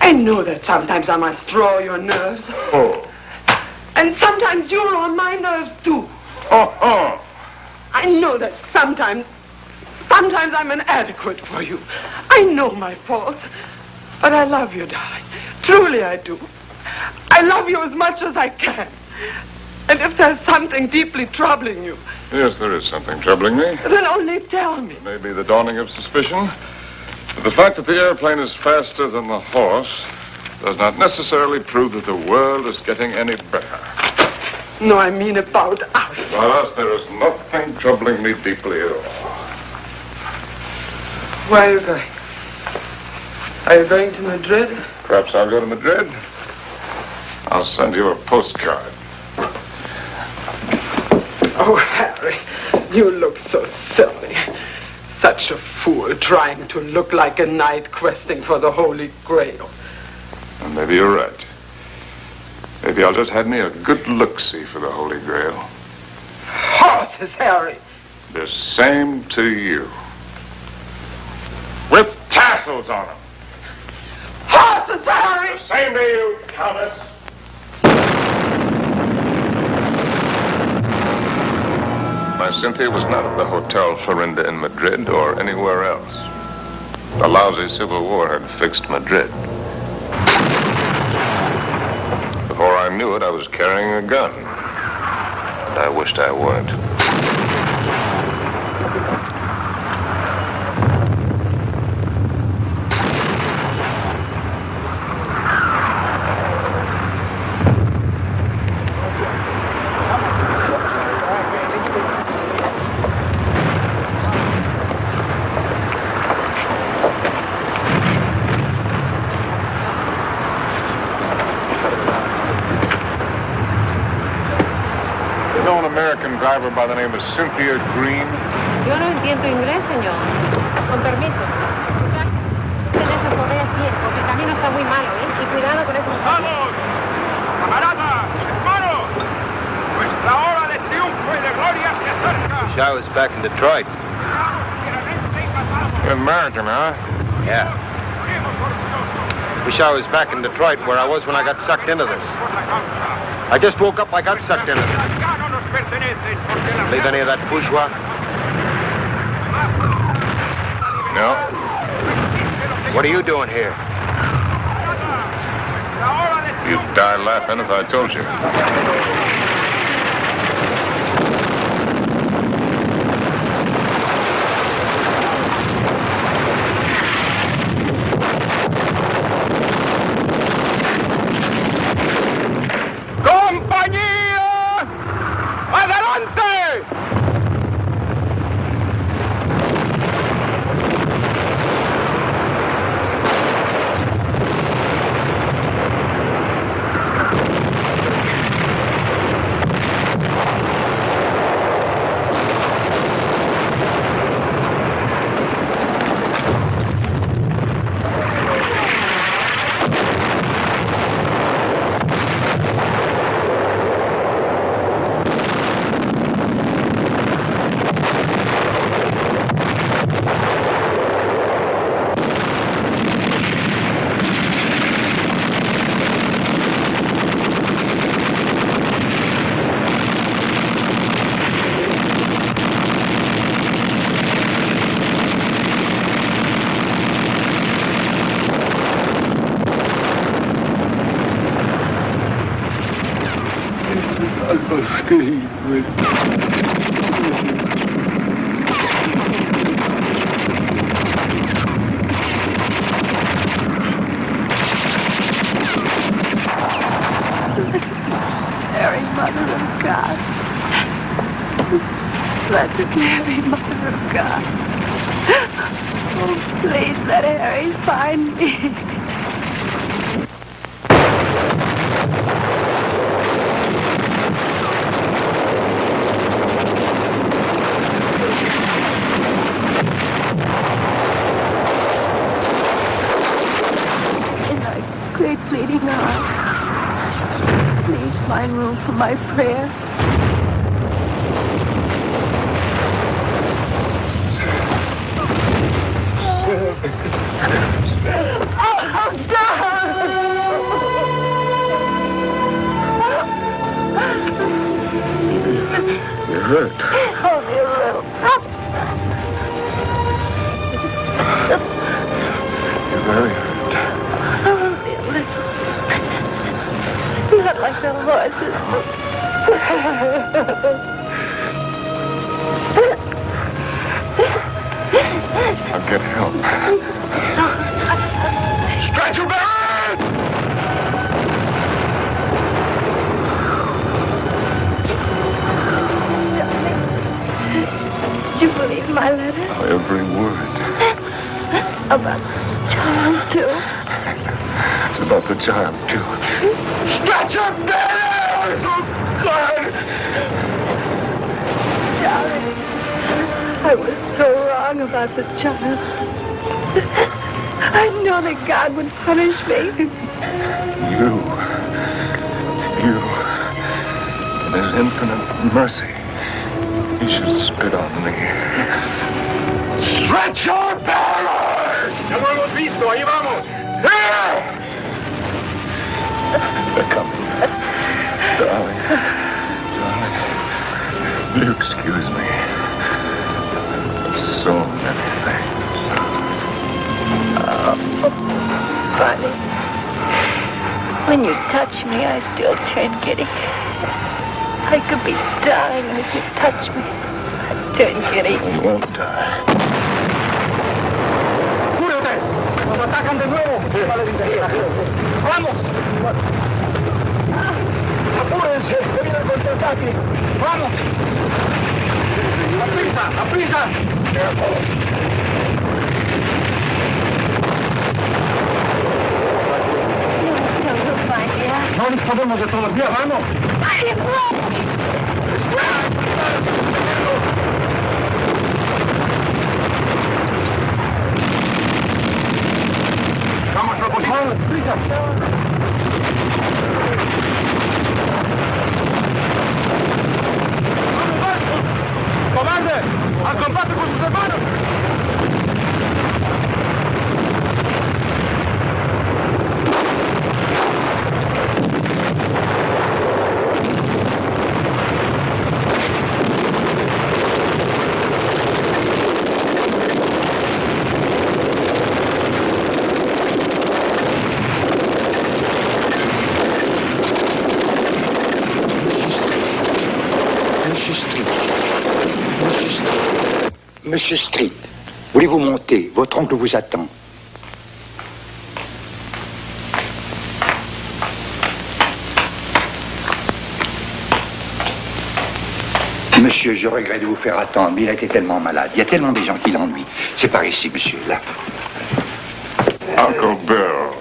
I know that sometimes I must draw your nerves. Oh. And sometimes you're on my nerves, too. Oh. I know that sometimes I'm inadequate for you. I know my faults. But I love you, darling. Truly I do. I love you as much as I can. And if there's something deeply troubling you... Yes, there is something troubling me. Then only tell me. It may be the dawning of suspicion. But the fact that the airplane is faster than the horse does not necessarily prove that the world is getting any better. No, I mean about us. About us, there is nothing troubling me deeply at all. Where are you going? Are you going to Madrid? Perhaps I'll go to Madrid. I'll send you a postcard. Oh, Harry, you look so silly. Such a fool trying to look like a knight questing for the Holy Grail. And maybe you're right. Maybe I'll just have me a good look-see for the Holy Grail. Horses, Harry. The same to you. With tassels on them. Horses, Harry! The same to you, Countess. My Cynthia was not at the Hotel Florinda in Madrid or anywhere else. The lousy Civil War had fixed Madrid. Before I knew it, I was carrying a gun. And I wished I weren't. American driver by the name of Cynthia Green. Yo no entiendo inglés, señor. Con permiso. Ten esas correas bien, porque el camino está muy malo, ¿eh? Y cuidado con esos... ¡Vamos! ¡Camaradas! ¡Hermanos! Nuestra hora de triunfo y de gloria se acerca. Wish I was back in Detroit. American, huh? Yeah. Wish I was back in Detroit where I was when I got sucked into this. I just woke up, I got sucked into this. Believe any of that bourgeois? No. What are you doing here? You'd die laughing if I told you. Mary, Mother of God. Oh, please let Harry find me. In thy great pleading heart, please find room for my prayer. Oh, God! You're hurt. Only a little. You're very hurt. Only a little. Not like the horses. I'll get help. Stretcher bearers! Did you believe my letter? Every word. About the child, too? It's about the child, too. Stretcher bearers! Oh, God! Darling, I was so wrong about the child. I know that God would punish me. You. In his infinite mercy, he should spit on me. Stretcher bearers! Ya lo hemos visto, ahí vamos. Here! They're coming. Darling. You excuse me. So many things. Oh, it's funny. When you touch me, I still turn giddy. I could be dying, and if you touch me, I'd turn giddy. You won't die. ¡Cúrate! ¡Nos atacan de nuevo! ¡Vamos! ¡Apúrense! ¡Que viene el contraataque! ¡Vamos! ¡A prisa! ¡A prisa! No nos podemos de todavía, vamos. Vamos, lo posible. Prisa. ¡Cobarde! ¡Al combate con sus hermanos! Monsieur Street, voulez-vous monter? Votre oncle vous attend. Monsieur, je regrette de vous faire attendre, mais il a été tellement malade. Il y a tellement de gens qui l'ennuient. C'est par ici, monsieur, là. Uncle Bill.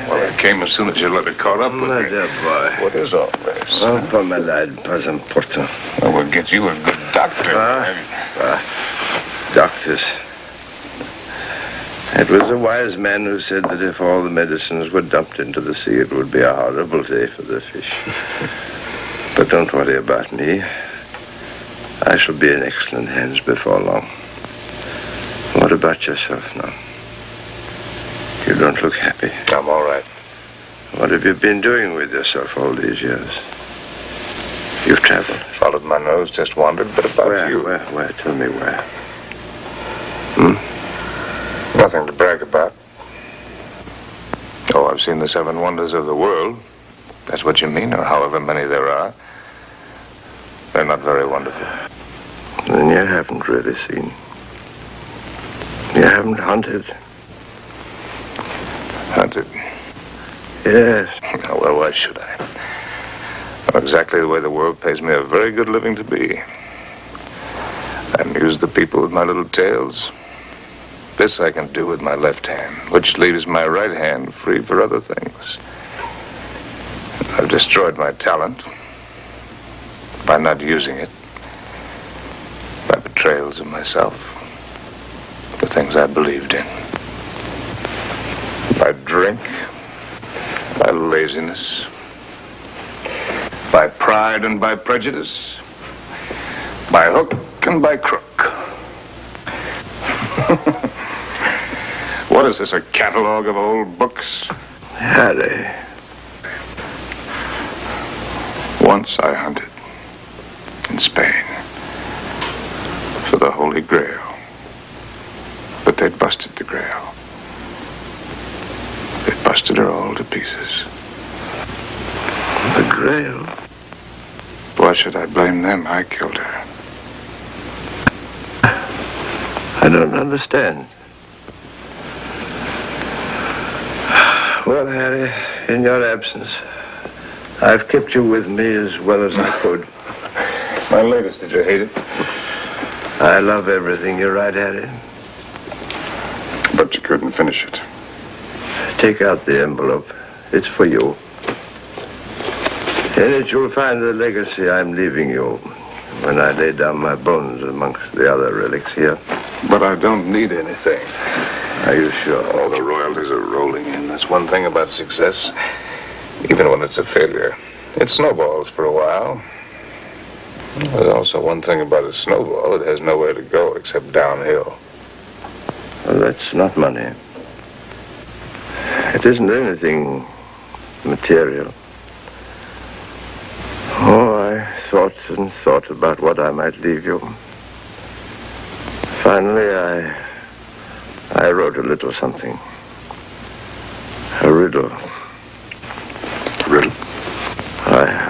Well, I came as soon as your letter caught up with me. Dear boy. What is all this? Oh, pas malade, pas important. Well, we'll get you a good doctor. Doctors. It was a wise man who said that if all the medicines were dumped into the sea, it would be a horrible day for the fish. But don't worry about me. I shall be in excellent hands before long. What about yourself now? You don't look happy. I'm all right. What have you been doing with yourself all these years? You've traveled. Followed my nose, just wandered, but about you. Where? Tell me where. Nothing to brag about. Oh, I've seen the 7 wonders of the world. That's what you mean, or however many there are. They're not very wonderful. Then you haven't really seen. You haven't hunted. Hunted? Yes. Oh, well, why should I? I'm exactly the way the world pays me a very good living to be. And Amuse the people with my little tales. This I can do with my left hand, which leaves my right hand free for other things. I've destroyed my talent by not using it, by betrayals of myself, the things I believed in, by drink, by laziness, by pride and by prejudice, by hook and by crook. What is this, a catalog of old books? Harry. Once I hunted in Spain for the Holy Grail, but they'd busted the Grail. They busted her all to pieces. The Grail? Why should I blame them? I killed her. I don't understand. Well, Harry, in your absence, I've kept you with me as well as I could. My latest, did you hate it? I love everything you write, Harry. But you couldn't finish it. Take out the envelope. It's for you. In it, you'll find the legacy I'm leaving you when I lay down my bones amongst the other relics here. But I don't need anything. Are you sure? All the royalties are rolling in. That's one thing about success. Even when it's a failure, it snowballs for a while. There's also one thing about a snowball. It has nowhere to go except downhill. Well, that's not money. It isn't anything material. Oh, I thought and thought about what I might leave you. Finally, I wrote a little something. A riddle. Riddle?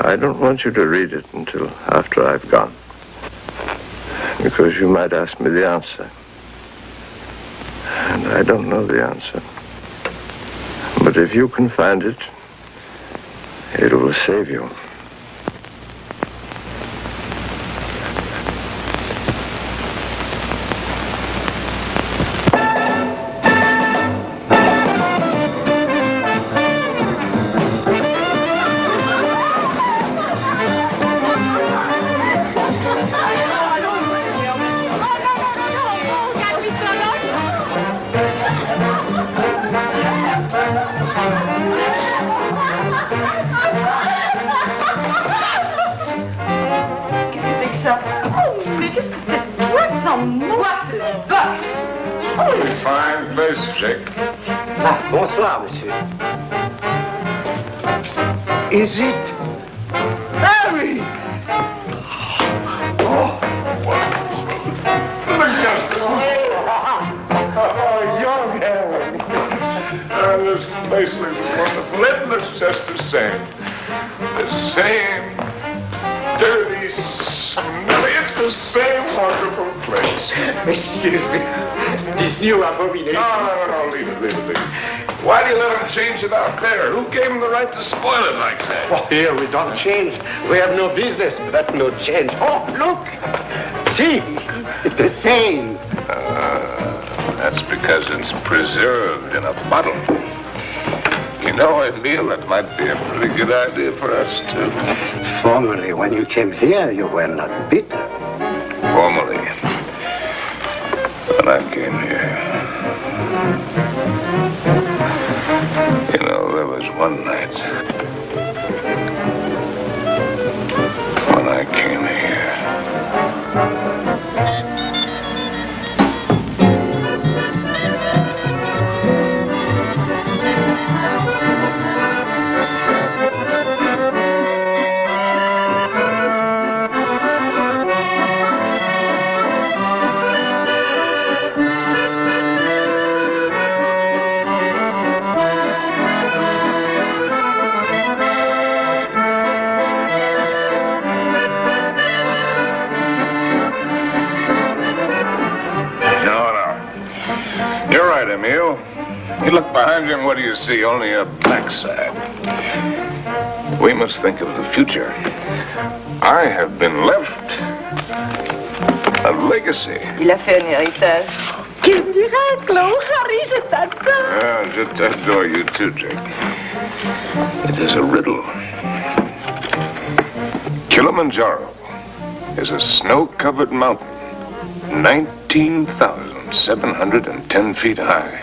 I don't want you to read it until after I've gone. Because you might ask me the answer. And I don't know the answer. But if you can find it, it will save you. Fine place, Jake. Ah, bonsoir, monsieur. Is it Harry? Oh, young Harry. This place looks wonderful. It looks just the same. The same dirty, smelly. It's the same wonderful place. Excuse me. This new abomination. No, leave it. Why do you let them change it out there? Who gave them the right to spoil it like that? Oh, here we don't change. We have no business, but no change. Oh, look. See, it's the same. That's because it's preserved in a bottle. You know, Emile, that might be a pretty good idea for us, too. Formerly, when you came here, you were not bitter. Formerly, when I came here. You know, there was one night when I came here. Emile. You look behind you and what do you see? Only a backside. We must think of the future. I have been left A legacy. Il a fait un héritage. Quel miracle! Oh, Harry, je t'adore. Ah, je t'adore you too, Jake. It is a riddle. Kilimanjaro is a snow-covered mountain, 19,710 feet high,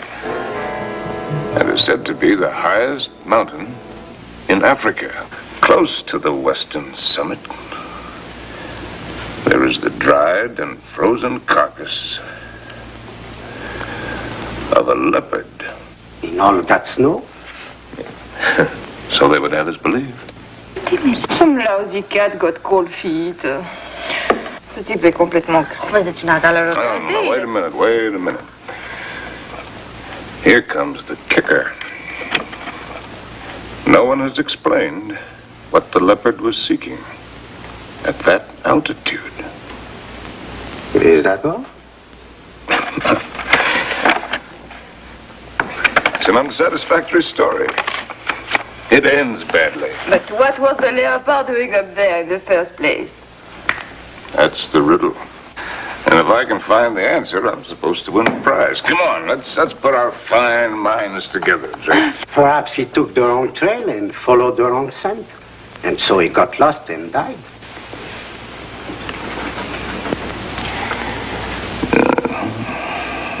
and is said to be the highest mountain in Africa. Close to the western summit, there is the dried and frozen carcass of a leopard. In all that snow? So they would have us believe. Some lousy cat got cold feet. Ce type est complètement creux. Tu n'as pas le No, wait a minute. Here comes the kicker. No one has explained what the leopard was seeking at that altitude. Is that all? It's an unsatisfactory story. It ends badly. But what was the leopard doing up there in the first place? That's the riddle. And if I can find the answer, I'm supposed to win a prize. Come on, let's put our fine minds together, Jake. Perhaps he took the wrong trail and followed the wrong scent. And so he got lost and died.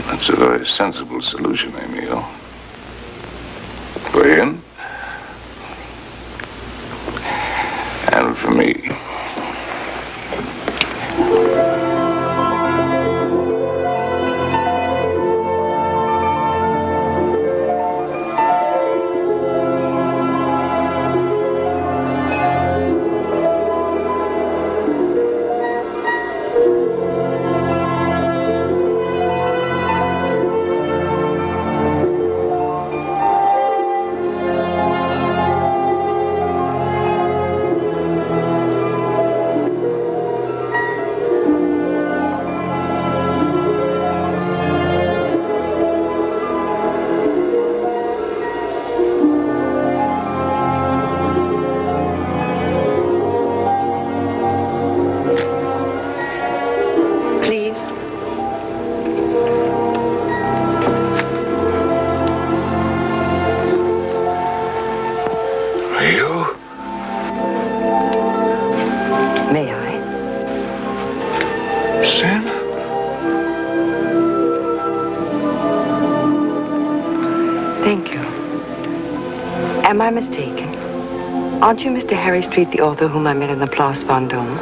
That's a very sensible solution, Emil. For him. And for me. Thank you. Am I mistaken? Aren't you Mr. Harry Street, the author whom I met in the Place Vendôme?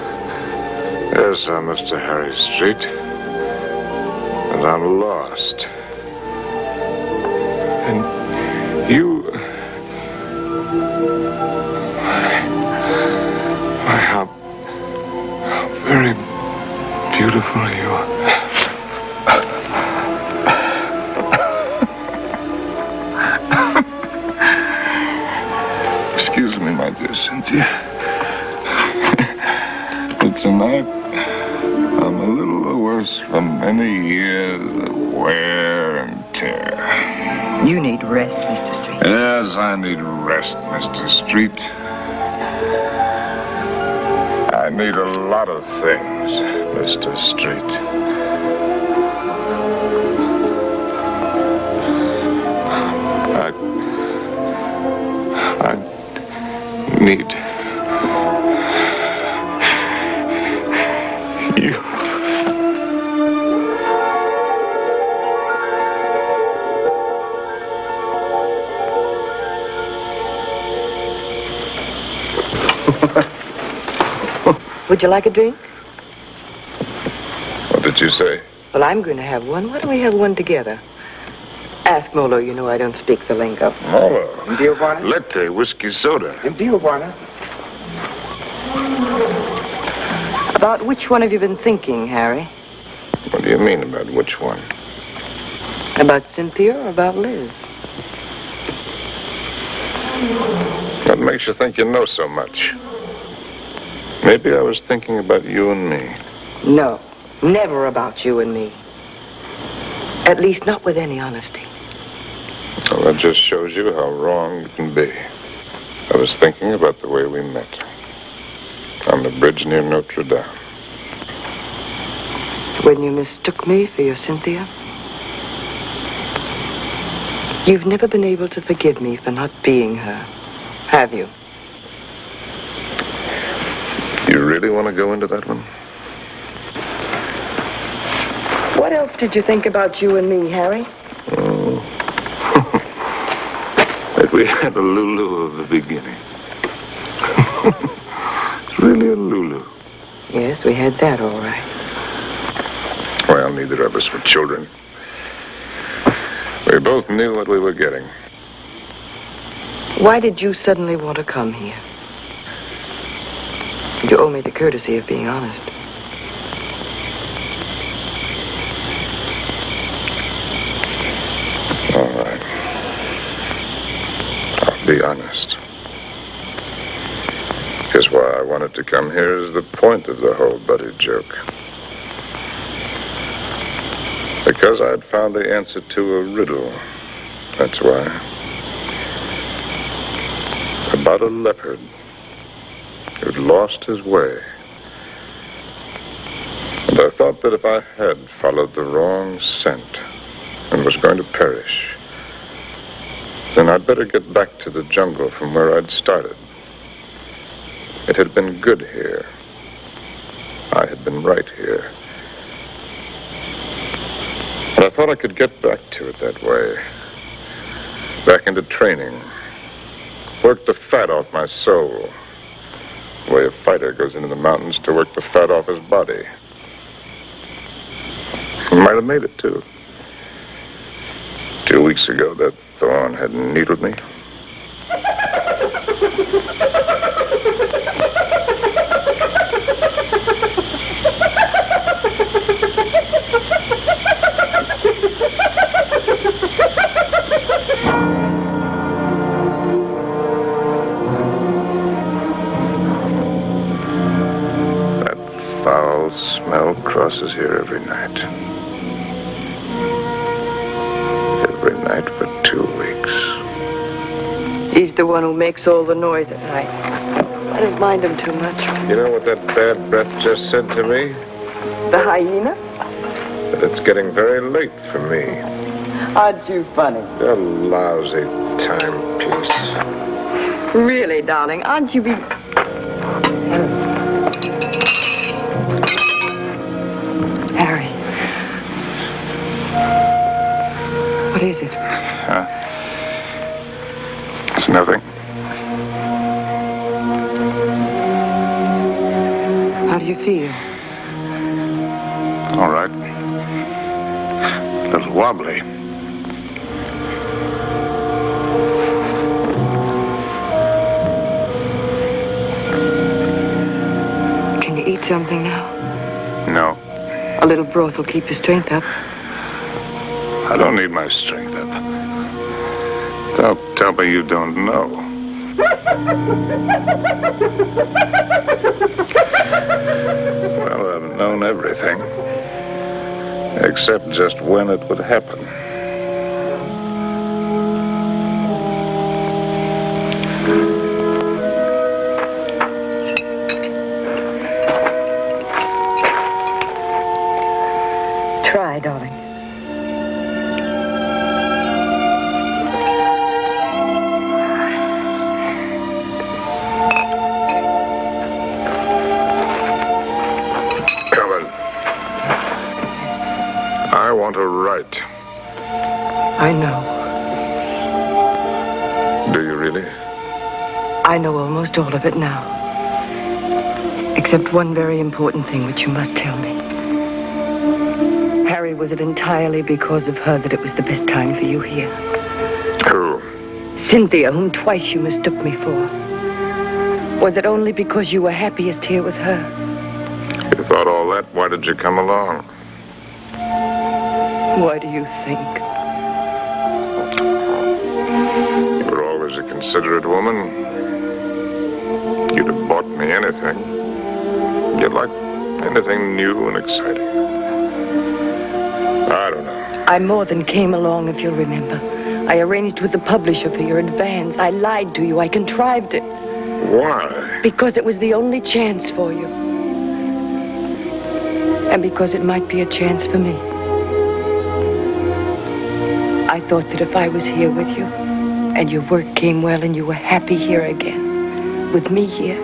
Yes, I'm Mr. Harry Street. And I'm lost. And you... how very beautiful you are. Excuse me, my dear Cynthia. But tonight, I'm a little the worse from many years of wear and tear. You need rest, Mr. Street. Yes, I need rest, Mr. Street. I need a lot of things, Mr. Street. I need you. Would you like a drink? What did you say? Well, I'm going to have one. Why don't we have one together? Ask Molo. You know I don't speak the lingo. Molo? Dio buona? Latte, whiskey soda. Dio buona? About which one have you been thinking, Harry? What do you mean about which one? About Cynthia or about Liz? What makes you think you know so much? Maybe I was thinking about you and me. No, never about you and me. At least not with any honesty. Well, that just shows you how wrong you can be. I was thinking about the way we met. On the bridge near Notre Dame. When you mistook me for your Cynthia? You've never been able to forgive me for not being her, have you? You really want to go into that one? What else did you think about you and me, Harry? Oh. That we had a Lulu of the beginning. It's really a Lulu. Yes, we had that all right. Well, neither of us were children. We both knew what we were getting. Why did you suddenly want to come here? You owe me the courtesy of being honest. All right. I'll be honest. Because why I wanted to come here is the point of the whole buddy joke. Because I'd found the answer to a riddle. That's why. About a leopard who'd lost his way. And I thought that if I had followed the wrong scent and was going to perish, then I'd better get back to the jungle from where I'd started. It had been good here. I had been right here. And I thought I could get back to it that way. Back into training. Work the fat off my soul. The way a fighter goes into the mountains to work the fat off his body. I might have made it, too. 2 weeks ago, that thorn had needled me. Foul smell crosses here every night. Every night for 2 weeks. He's the one who makes all the noise at night. I don't mind him too much. You know what that bad breath just said to me? The hyena? That it's getting very late for me. Aren't you funny? A lousy timepiece. Really, darling, aren't you Harry. What is it? Huh? It's nothing. How do you feel? All right. A little wobbly. Can you eat something now? No. A little broth will keep your strength up. I don't need my strength up. Don't tell me you don't know. Well, I've known everything. Except just when it would happen. Try, darling. I want to write. I know. Do you really? I know almost all of it now. Except one very important thing which you must tell me. Harry, was it entirely because of her that it was the best time for you here? Who? Cynthia, whom twice you mistook me for. Was it only because you were happiest here with her? You thought all that? Why did you come along? Why do you think? You were always a considerate woman. You'd have bought me anything. You'd like anything new and exciting. I don't know. I more than came along, if you'll remember. I arranged with the publisher for your advance. I lied to you. I contrived it. Why? Because it was the only chance for you. And because it might be a chance for me. I thought that if I was here with you, and your work came well, and you were happy here again, with me here,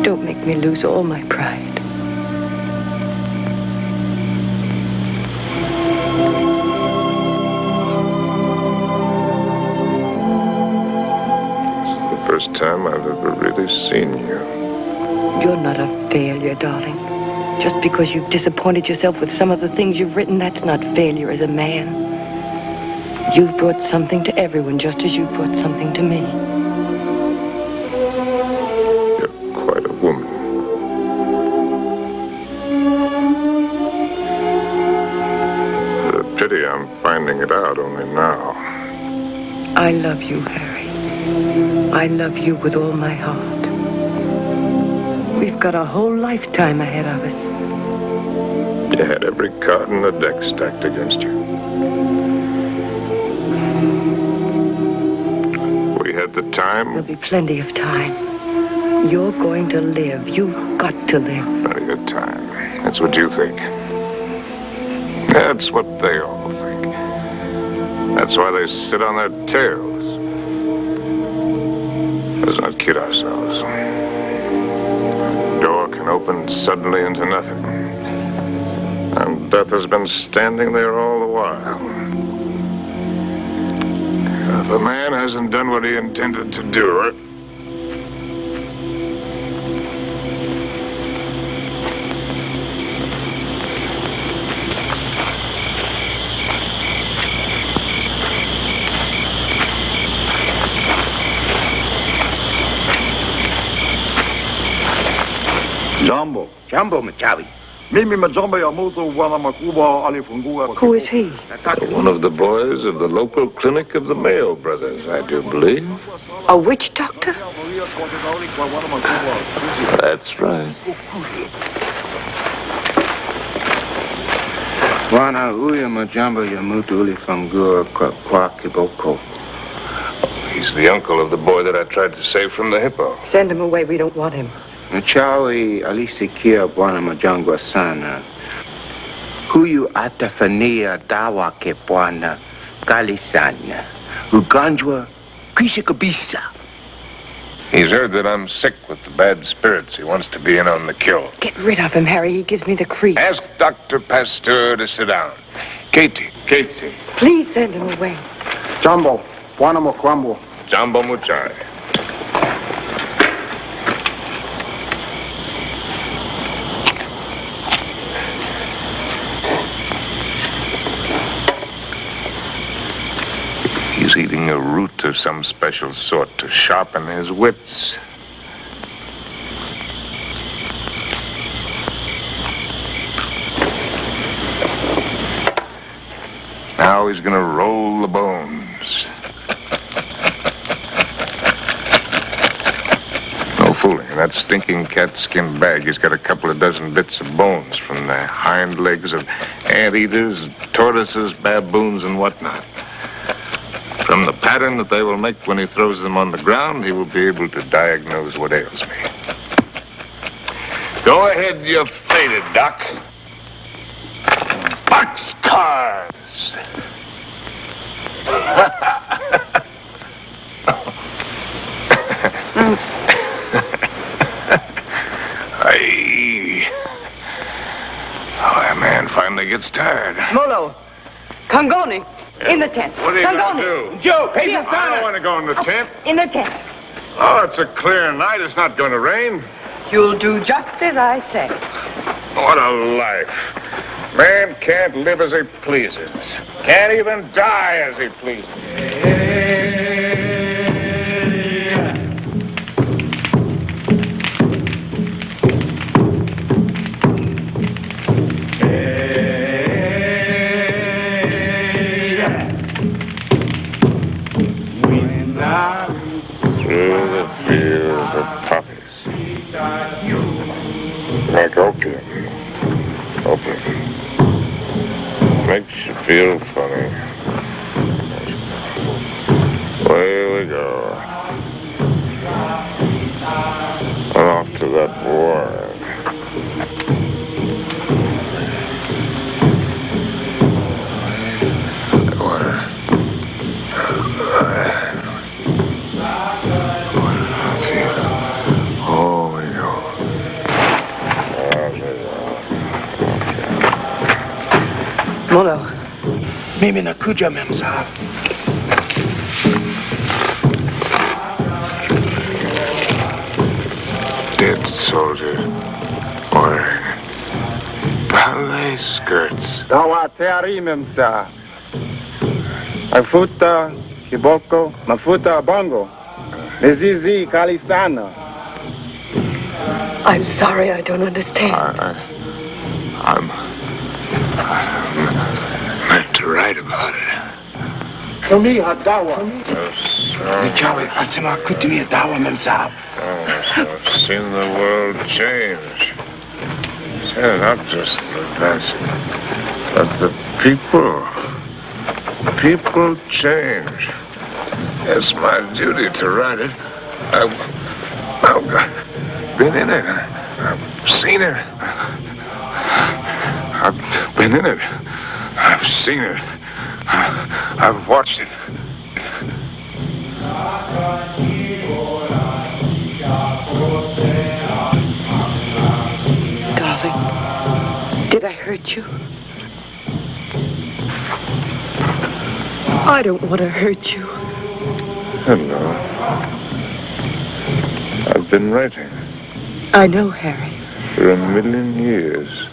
don't make me lose all my pride. First time I've ever really seen you. You're not a failure, darling. Just because you've disappointed yourself with some of the things you've written, that's not failure as a man. You've brought something to everyone, just as you've brought something to me. You're quite a woman. It's a pity I'm finding it out only now. I love you, Harry. I love you with all my heart. We've got a whole lifetime ahead of us. You had every card in the deck stacked against you. We had the time. There'll be plenty of time. You're going to live. You've got to live. Plenty of time. That's what you think. That's what they all think. That's why they sit on their tails. Let's not kid ourselves. The door can open suddenly into nothing. And death has been standing there all the while. If a man hasn't done what he intended to do, Jumbo. Jumbo Machawi. Mimi Majomba Yamoto Wanamakuba Alifungua. Who is he? one of the boys of the local clinic of the Mayo brothers, I do believe. A witch doctor? That's right. Wana Uya Majamba Yamutu Ulifangua Kwa Kiboko. He's the uncle of the boy that I tried to save from the hippo. Send him away. We don't want him. Mchawi alisikia Bwana Majangwa sana. Huyu atafania dawa ke Bwana kali sana. Ugonjwa kwisha kabisa. He's heard that I'm sick with the bad spirits. He wants to be in on the kill. Get rid of him, Harry. He gives me the creeps. Ask Dr. Pasteur to sit down. Katie. Please send him away. Jumbo. Bwana Mokwambo. Jumbo Muchai. He's eating a root of some special sort to sharpen his wits. Now he's gonna roll the bones. No fooling. In that stinking catskin bag, he's got a couple of dozen bits of bones from the hind legs of anteaters, tortoises, baboons, and whatnot. From the pattern that they will make when he throws them on the ground, he will be able to diagnose what ails me. Go ahead, you're faded, Doc. Boxcars! Aye. Oh, that man finally gets tired. Molo. Kangoni. In the tent. What are you going to do? Joe, I don't want to go in the tent. In the tent. Oh, it's a clear night. It's not going to rain. You'll do just as I say. What a life. Man can't live as he pleases. Can't even die as he pleases. Through the fields of poppies. Like opium. Opium. Makes you feel funny. Away we go. And off to that war. Molo. Mimi nakuja, Mem Sahib. Dead soldiers wearing ballet skirts. Dawa teari, Mem Sahib. Mafuta, kiboko, mafuta, bongo. Nezizi, kalisana. I'm sorry, I don't understand. I'm meant to write about it. Kami hadawa. Sorry. Nijawi asima kutumi hadawa, Mem Sahib. I've seen the world change. Yeah, not just the events, but the people. People change. It's my duty to write it. I've been in it. I've seen it. I've been in it. I've seen it. I've watched it. Darling, did I hurt you? I don't want to hurt you. Hello. I've been writing. I know, Harry. For 1,000,000 years.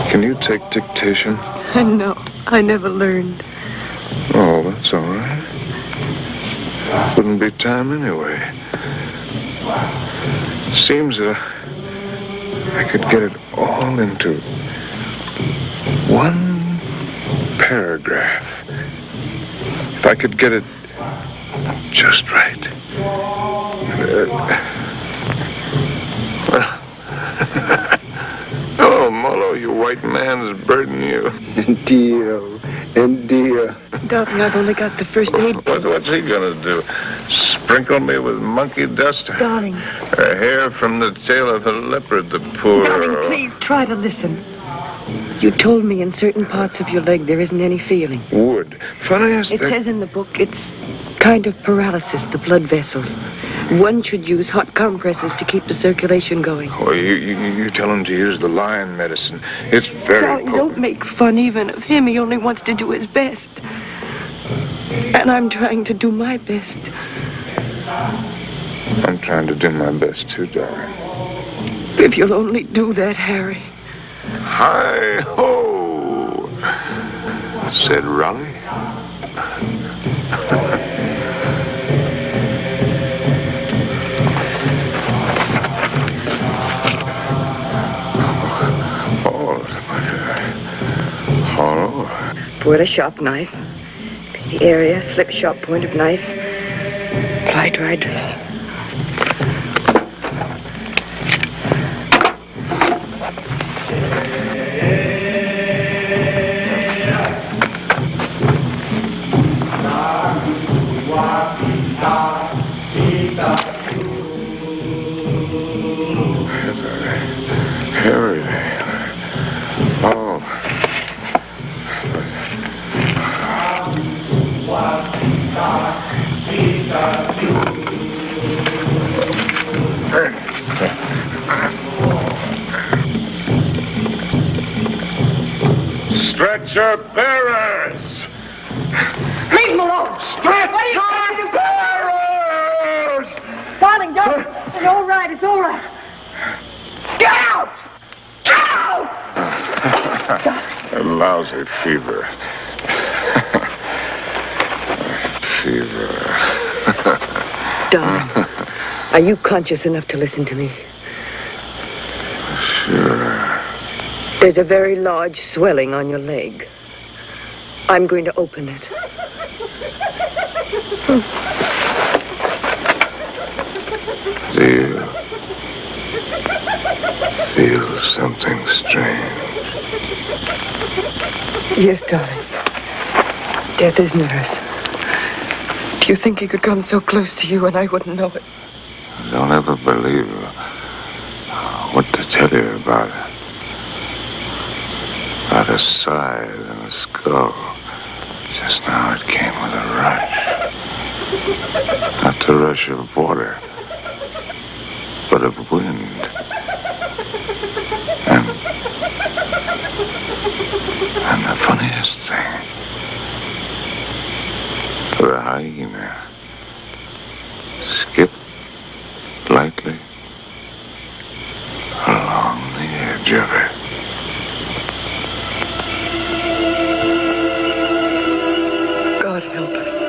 Can you take dictation? No, I never learned. Oh, that's all right. Wouldn't be time anyway. Seems that I could get it all into one paragraph. If I could get it just right. Oh, Molo, you white man's burden, you. Dear. Darling, I've only got the first aid. What's he gonna do? Sprinkle me with monkey dust? Darling. A hair from the tail of a leopard, the poor... Darling, please try to listen. You told me in certain parts of your leg there isn't any feeling. Wood. Funniest It thing... says in the book it's kind of paralysis, the blood vessels. One should use hot compresses to keep the circulation going. Well, you tell him to use the lion medicine. It's very Darling, potent. don't make fun even of him. He only wants to do his best. And I'm trying to do my best. I'm trying to do my best, too, darling. If you'll only do that, Harry. Hi-ho, said Raleigh. Pour a sharp knife. The area, slip sharp point of knife. Apply dry dressing. Harry. Oh. Stretcher bearers! Leave him alone! Stretcher bearers! Darling, don't! It's all right, it's all right. Get out! Get out! A lousy fever. Fever. Darling, are you conscious enough to listen to me? Sure. There's a very large swelling on your leg. I'm going to open it. Do you feel something strange? Yes, darling. Death is near us. Do you think he could come so close to you and I wouldn't know it? Don't ever believe what to tell you about it. About a side and a skull. Just now it came with a rush. Not the rush of water, but of wind. And Jeffrey. God help us.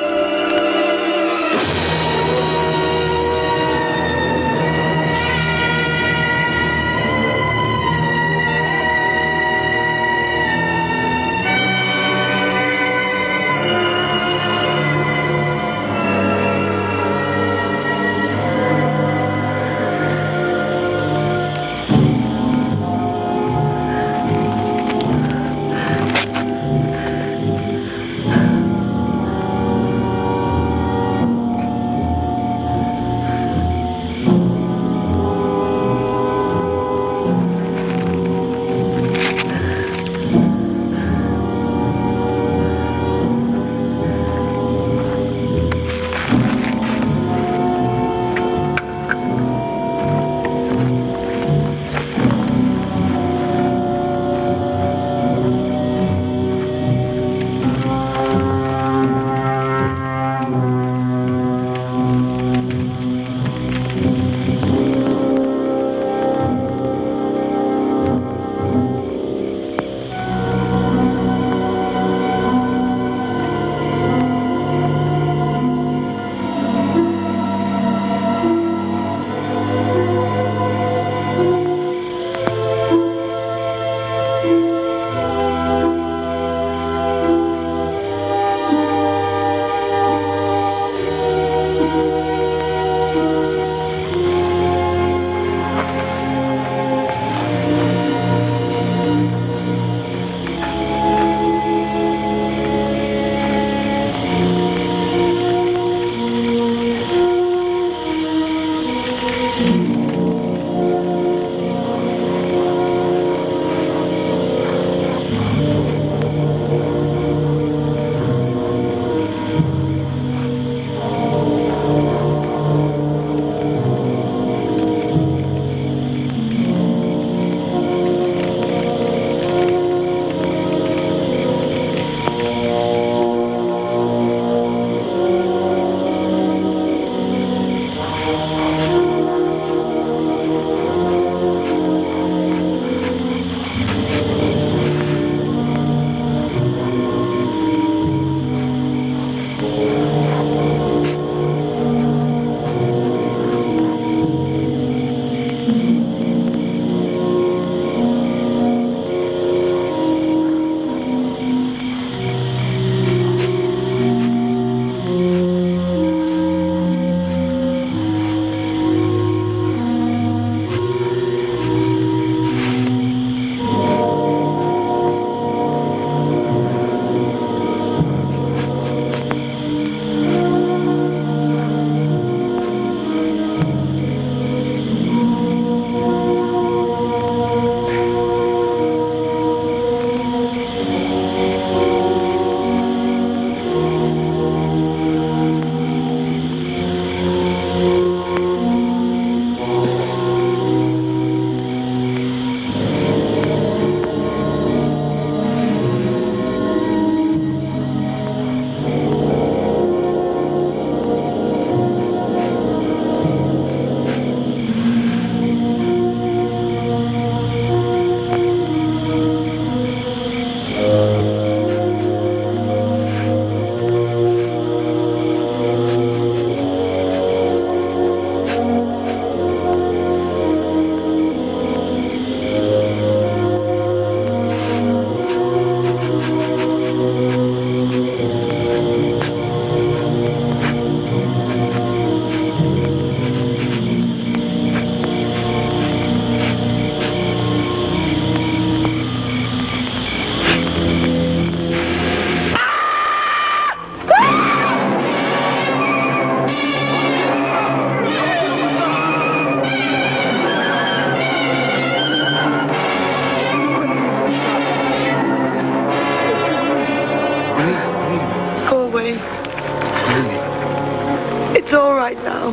It's all right now.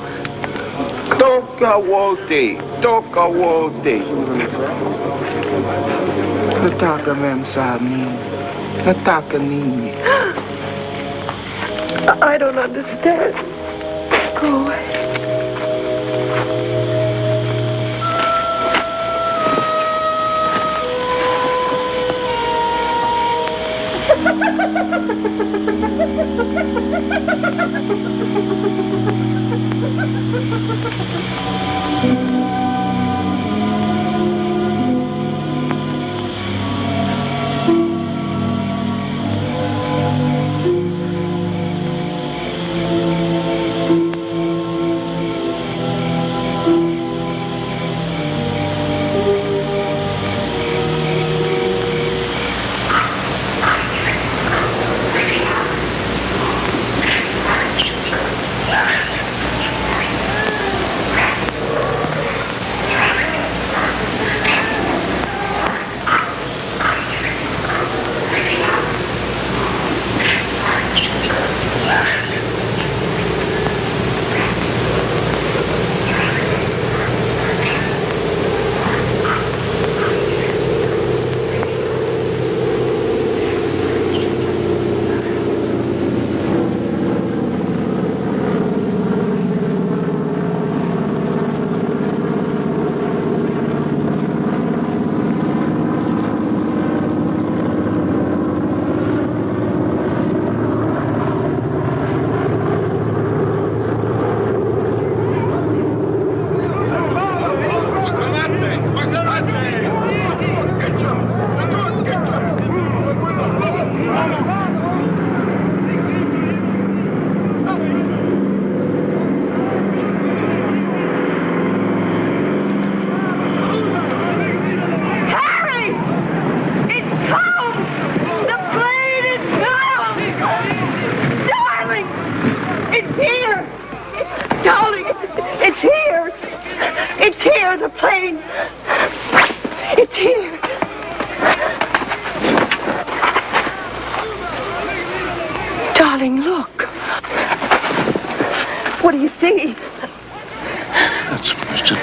Toka wote. Nataka mem sa amin. Nataka nini. I don't understand. Go away.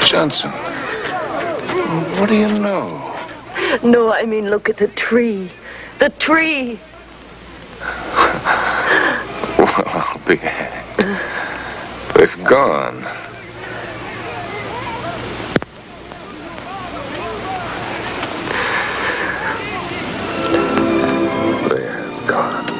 Johnson, what do you know? No, I mean, look at the tree. The tree. Well, I'll be hanged. They've gone. They have gone.